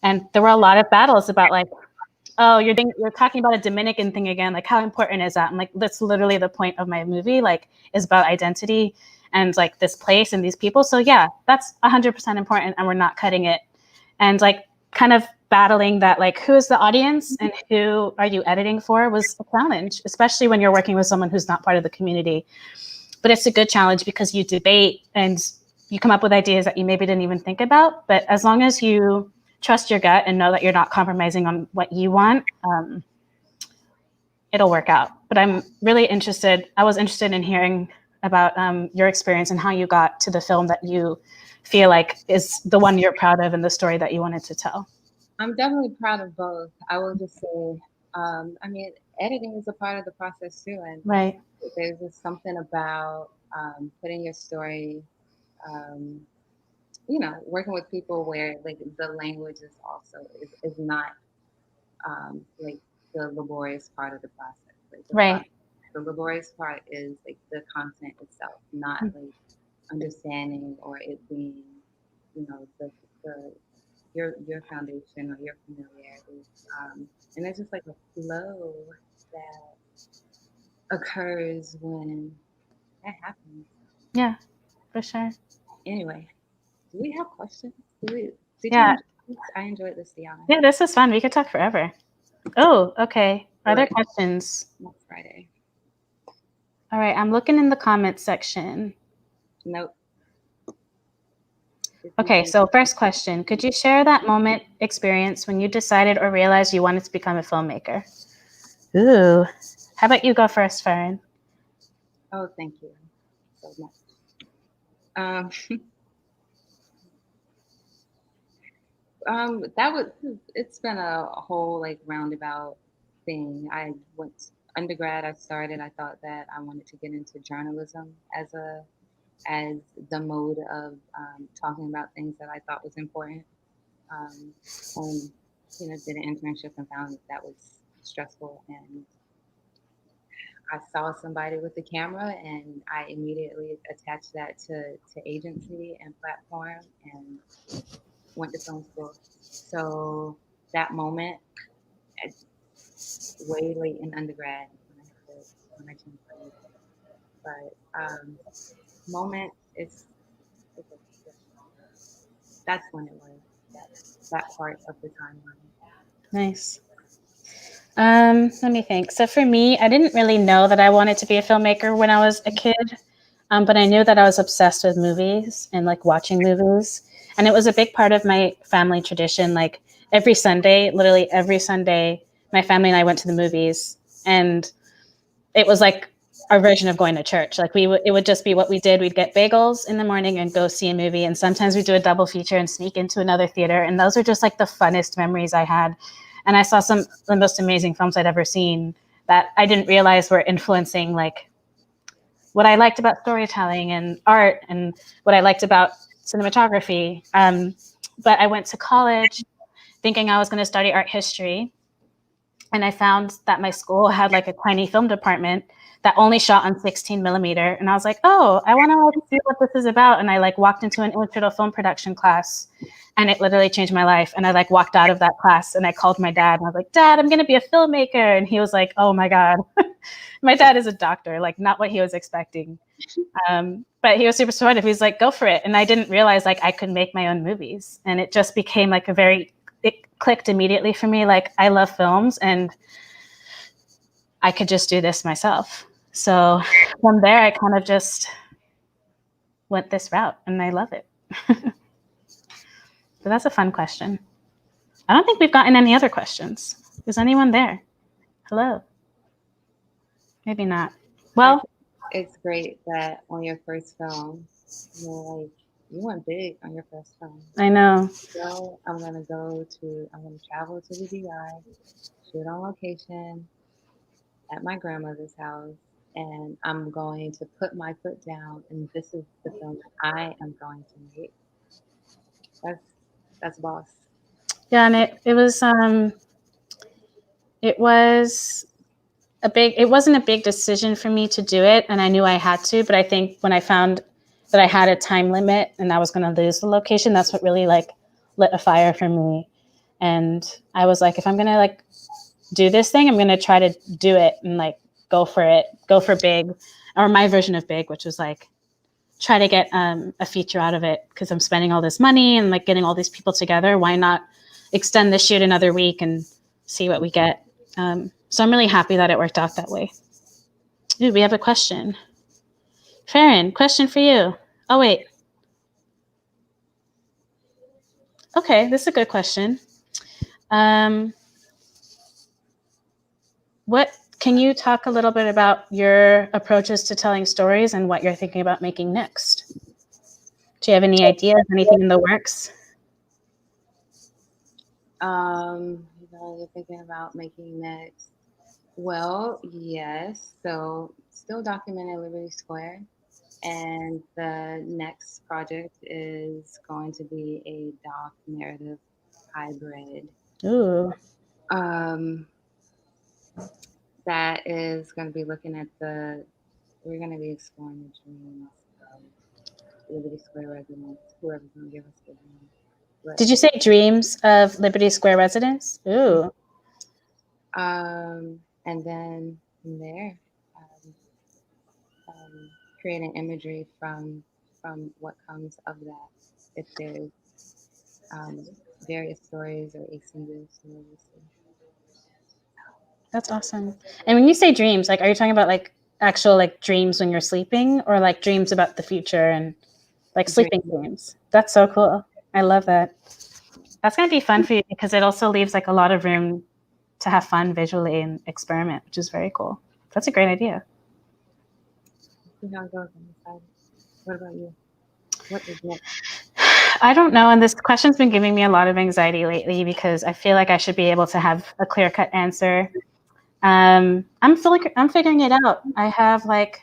A: And there were a lot of battles about like, oh, you're talking about a Dominican thing again. Like, how important is that? I'm like, that's literally the point of my movie. Like, is about identity and like this place and these people. So yeah, that's 100% important, and we're not cutting it. And like, kind of battling that, like, who is the audience and who are you editing for, was a challenge, especially when you're working with someone who's not part of the community. But it's a good challenge, because you debate and you come up with ideas that you maybe didn't even think about. But as long as you trust your gut and know that you're not compromising on what you want, it'll work out. But I was interested in hearing about your experience and how you got to the film that you feel like is the one you're proud of and the story that you wanted to tell.
C: I'm definitely proud of both. I will just say, I mean, editing is a part of the process too, and
A: right.
C: There's just something about putting your story, working with people where like the language is also is not like the laborious part of the process. Like
A: right.
C: The laborious part is like the content itself, not like understanding or it being, the your foundation or your familiarity. And there's just like a flow that occurs when that happens.
A: Yeah, for sure.
C: Anyway, do we have questions? I enjoyed this, Deanna.
A: Yeah, this is fun. We could talk forever. Oh, okay. Are there questions?
C: Next Friday.
A: All right, I'm looking in the comments section.
C: Nope.
A: Okay, so first question. Could you share that moment experience when you decided or realized you wanted to become a filmmaker? Ooh. How about you go first, Faren?
C: Oh, thank you so much. It's been a whole like roundabout thing. I went undergrad, I thought that I wanted to get into journalism as the mode of talking about things that I thought was important. And did an internship and found that was stressful, and I saw somebody with the camera and I immediately attached that to agency and platform and went to film school. So that moment, way late in undergrad when I changed my major. But moment is that's when it was that part of the timeline.
A: Nice. Let me think. So for me, I didn't really know that I wanted to be a filmmaker when I was a kid, but I knew that I was obsessed with movies and like watching movies. And it was a big part of my family tradition. Like every Sunday, literally every Sunday, my family and I went to the movies, and it was like our version of going to church. Like it would just be what we did. We'd get bagels in the morning and go see a movie. And sometimes we'd do a double feature and sneak into another theater. And those are just like the funnest memories I had. And I saw some of the most amazing films I'd ever seen that I didn't realize were influencing like what I liked about storytelling and art and what I liked about cinematography. But I went to college thinking I was going to study art history. And I found that my school had like a tiny film department that only shot on 16 millimeter. And I was like, oh, I want to like see what this is about. And I like walked into an intro to film production class, and it literally changed my life. And I like walked out of that class and I called my dad and I was like, Dad, I'm going to be a filmmaker. And he was like, oh my God. My dad is a doctor, like not what he was expecting. But he was super supportive. He was like, go for it. And I didn't realize like I could make my own movies. And it just became like it clicked immediately for me. Like I love films and I could just do this myself. So from there, I kind of just went this route and I love it. So that's a fun question. I don't think we've gotten any other questions. Is anyone there? Hello? Maybe not. Well,
C: it's great that on your first film, you went big on your first film.
A: I know.
C: So I'm gonna travel to the DI, shoot on location at my grandmother's house, and I'm going to put my foot down, and this is the film that I am going to make. That's boss.
A: Yeah, and it wasn't a big decision for me to do it, and I knew I had to, but I think when I found that I had a time limit and I was going to lose the location, that's what really like lit a fire for me. And I was like, if I'm going to like do this thing, I'm going to try to do it and like go for big, or my version of big, which was like try to get a feature out of it, because I'm spending all this money and like getting all these people together. Why not extend the shoot another week and see what we get? So I'm really happy that it worked out that way. Ooh, we have a question. Faren, question for you. Oh, wait. Okay, this is a good question. Can you talk a little bit about your approaches to telling stories and what you're thinking about making next? Do you have any ideas, anything in the works?
C: You're thinking about making next. Well, yes. So still documenting Liberty Square. And the next project is going to be a doc narrative hybrid.
A: Ooh.
C: That is going to be looking at we're going to be exploring the dreams of Liberty Square residents, whoever's going to give us the dream.
A: Did you say dreams of Liberty Square residents? Ooh.
C: And then from there, creating imagery from what comes of that. If there's various stories or a single stories.
A: That's awesome. And when you say dreams, like, are you talking about like actual like dreams when you're sleeping, or like dreams about the future and like sleeping dreams? That's so cool. I love that. That's going to be fun for you because it also leaves like a lot of room to have fun visually and experiment, which is very cool. That's a great idea.
C: See how it goes on the side. What about you? What is next?
A: I don't know. And this question's been giving me a lot of anxiety lately because I feel like I should be able to have a clear-cut answer. I'm figuring it out. I have like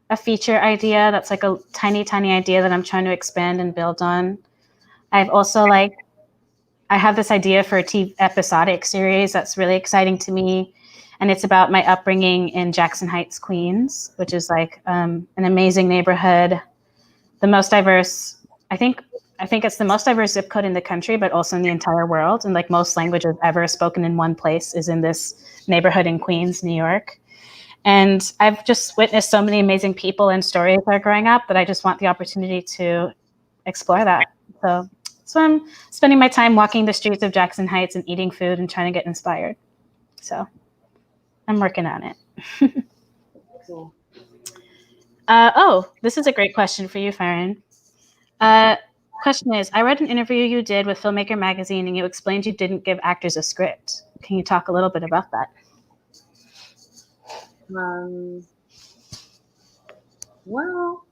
A: a feature idea that's like a tiny idea that I'm trying to expand and build on. I've also I have this idea for a TV episodic series that's really exciting to me. And it's about my upbringing in Jackson Heights, Queens, which is like an amazing neighborhood, the most diverse, I think it's the most diverse zip code in the country, but also in the entire world. And like most languages ever spoken in one place is in this neighborhood in Queens, New York. And I've just witnessed so many amazing people and stories that are growing up that I just want the opportunity to explore that. So I'm spending my time walking the streets of Jackson Heights and eating food and trying to get inspired. So I'm working on it.
C: Cool.
A: This is a great question for you, Faren. question is, I read an interview you did with Filmmaker magazine, and you explained you didn't give actors a script. Can you talk a little bit about that?
C: Well,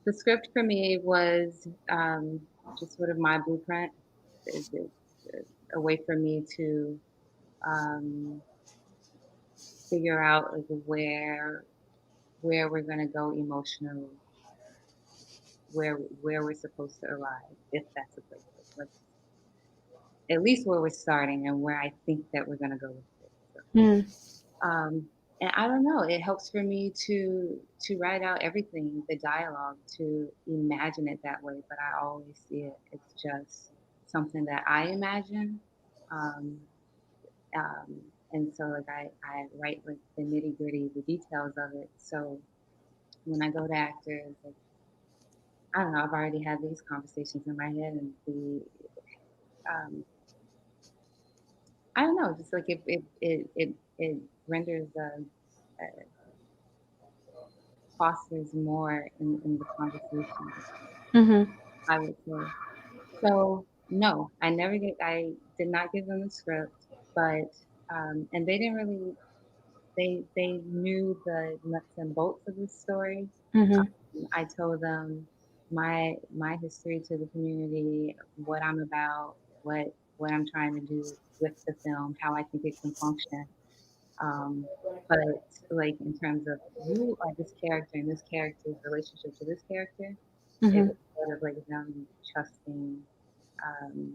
C: the script for me was just sort of my blueprint. It's a way for me to figure out like where we're gonna go emotionally, where we're supposed to arrive, if that's a place. Like at least where we're starting and where I think that we're gonna go with it. So, and I don't know, it helps for me to write out everything, the dialogue, to imagine it that way. But I always see it. It's just something that I imagine. Um, um, and so like I write like the nitty gritty, the details of it. So when I go to actors, like, I don't know, I've already had these conversations in my head, and um, I don't know, just like it renders fosters more in the conversation,
A: Mm-hmm.
C: I would say. So no, I did not give them the script, but and they didn't really they knew the nuts and bolts of the story.
A: Mm-hmm.
C: I told them my history to the community, what I'm about, what I'm trying to do with the film, how I think it can function. Um, but like in terms of who are this character and this character's relationship to this character, it
A: Mm-hmm.
C: was sort of like them trusting um,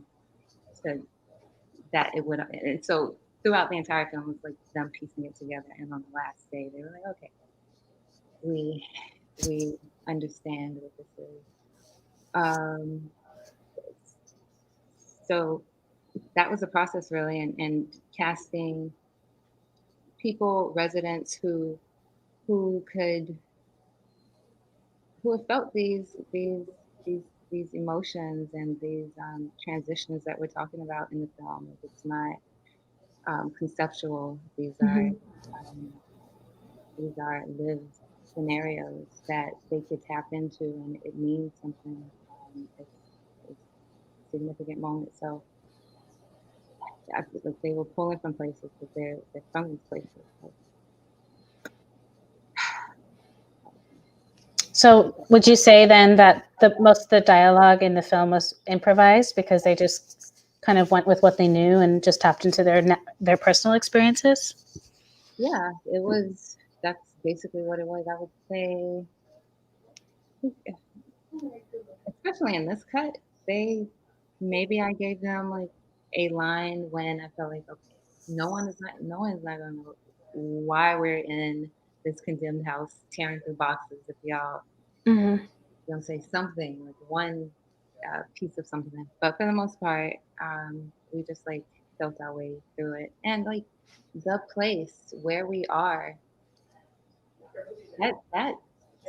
C: to that it would. And so throughout the entire film, it was like them piecing it together. And on the last day, they were like, okay, we we understand what this is. Um, so that was a process really, and casting people, residents who could who have felt these these emotions and these transitions that we're talking about in the film. Like, it's not conceptual.
A: Mm-hmm.
C: Um, these are lived scenarios that they could tap into, and it means something. It's a significant moment. So I feel like they were pulling from places, but they're from these places. So,
A: So, would you say then that the most of the dialogue in the film was improvised because they just kind of went with what they knew and just tapped into their personal experiences?
C: yeah, it was. That's basically what it was. I would say, especially in this cut, they maybe I gave them like a line when I felt like, okay, no one's not gonna know why we're in this condemned house tearing through boxes if y'all
A: Mm-hmm.
C: don't say something, like one piece of something. But for the most part, we just like felt our way through it. And like the place where we are, that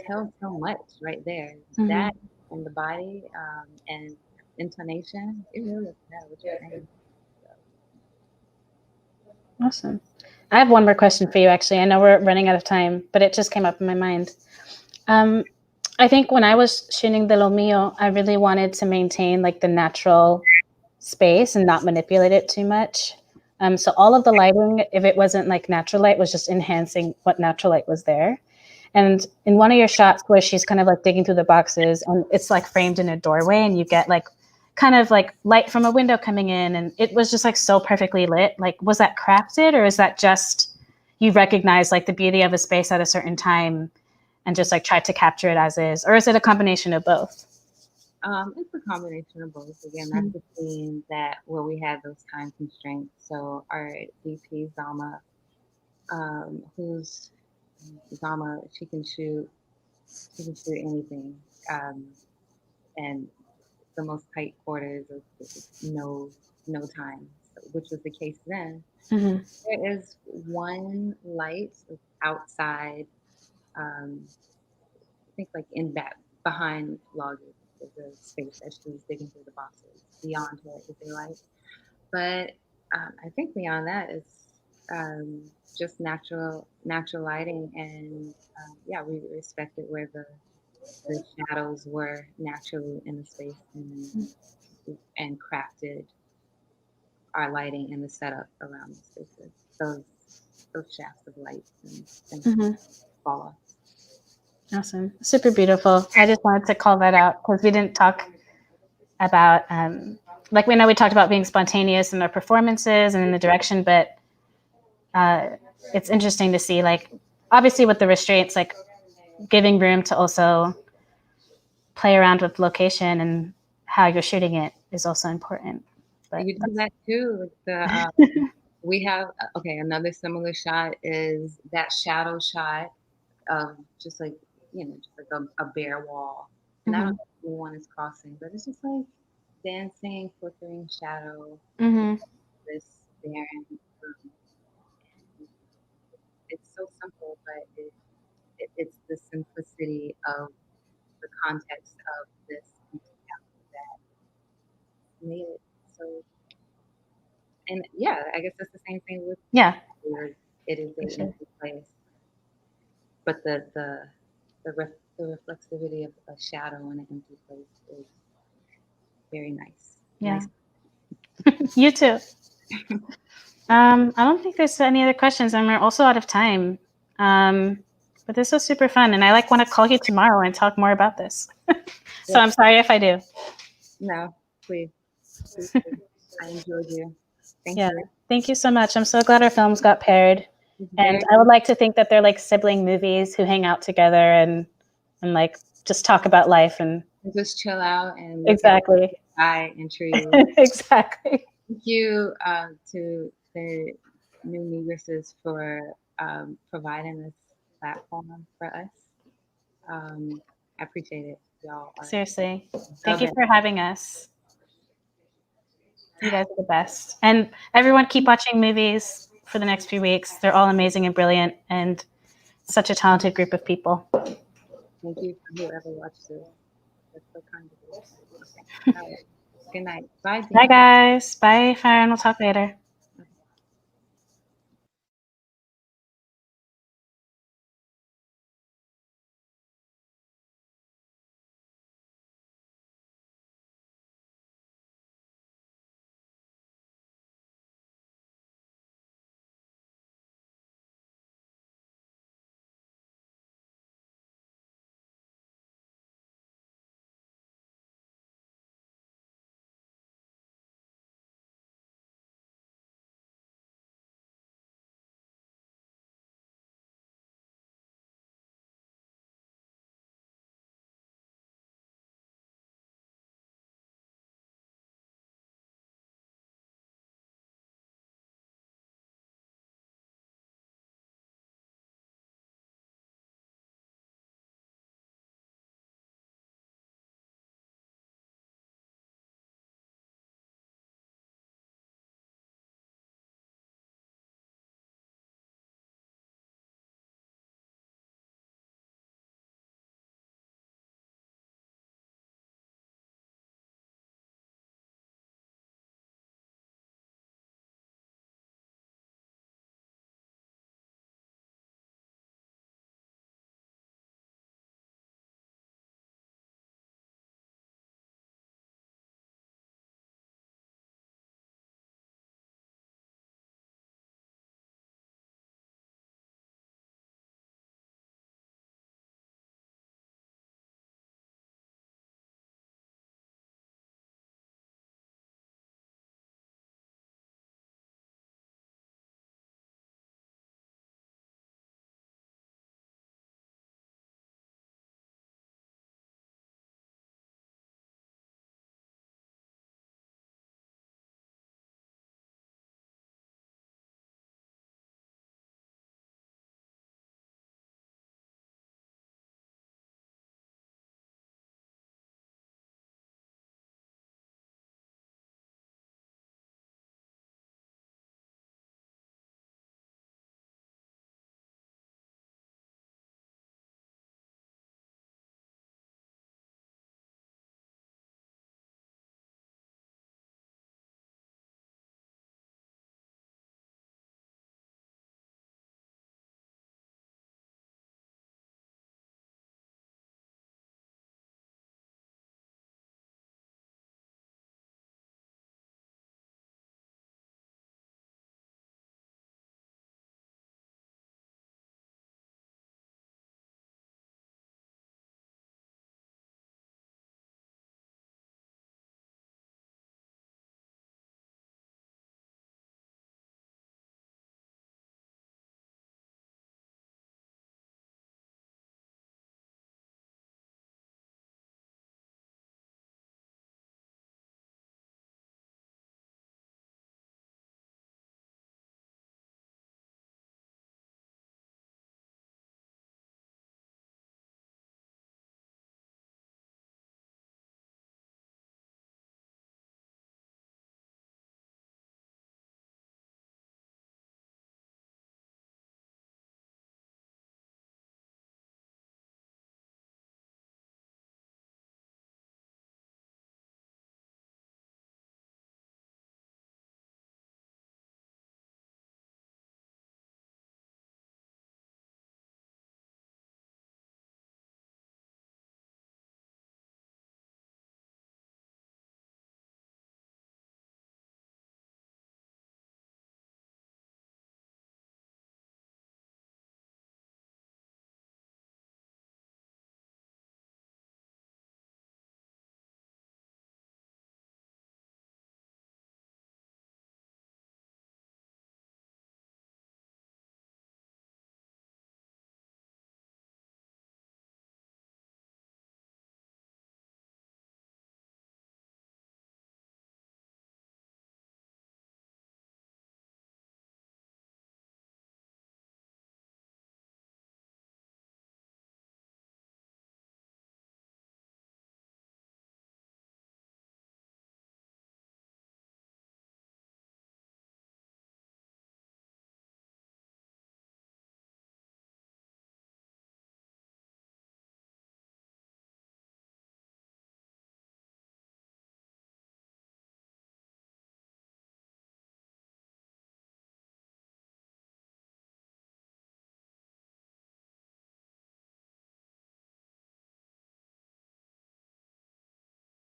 C: tells so much right there.
A: Mm-hmm.
C: That and the body and intonation, it really doesn't matter what you're saying.
A: Awesome. I have one more question for you, actually. I know we're running out of time, but it just came up in my mind. Um, I think when I was shooting the Lo Mio, I really wanted to maintain like the natural space and not manipulate it too much. So all of the lighting, if it wasn't like natural light, was just enhancing what natural light was there. And in one of your shots where she's kind of like digging through the boxes and it's like framed in a doorway and you get like kind of like light from a window coming in and it was just like so perfectly lit. Like, was that crafted or is that just you recognize like the beauty of a space at a certain time and just like try to capture it as is? Or is it a combination of both?
C: It's a combination of both. Again, that's the scene that where we had those time constraints. So our DP Zama, who's Zama, she can shoot anything, and the most tight quarters of no time, so, which was the case then.
A: Mm-hmm.
C: There is one light outside. I think like in back behind Loggett is a space that she's digging through the boxes. Beyond her is a light, but I think beyond that is just natural lighting, and yeah, we respected where the shadows were naturally in the space and crafted our lighting and the setup around the spaces. Those shafts of light and fall off.
A: Awesome. Super beautiful. I just wanted to call that out because we didn't talk about, like we know we talked about being spontaneous in the performances and in the direction, but it's interesting to see, like, obviously with the restraints, like giving room to also play around with location and how you're shooting it is also important. But
C: You do that too. We have, okay, another similar shot is that shadow shot of just like, just like a bare wall. And I don't know if anyone is crossing, but it's just like dancing, flickering shadow, this barren room. It's so simple, but it's the simplicity of the context of this that made it so. And yeah, I guess that's the same thing with where it is an empty place, but the reflexivity of a shadow in an empty place is very nice.
A: Yeah.
C: Nice.
A: You too. I don't think there's any other questions, and we're also out of time. But this was super fun, and I want to call you tomorrow and talk more about this. So I'm sorry if I do.
C: No, please. I enjoyed you. Thank you.
A: Thank you so much. I'm so glad our films got paired. And I would like to think that they're like sibling movies who hang out together and like just talk about life and
C: just chill out and
A: exactly
C: sky and trees.
A: Exactly.
C: Thank you to the New Negresses for providing this platform for us. I appreciate it, y'all.
A: Seriously, thank you for having us. You guys are the best. And everyone keep watching movies for the next few weeks. They're all amazing and brilliant and such a talented group of people.
C: Thank you for whoever watched this. That's so kind of you. Okay. All right. Good night. Bye, Jen.
A: Bye, guys. Bye, Faren. We'll talk later.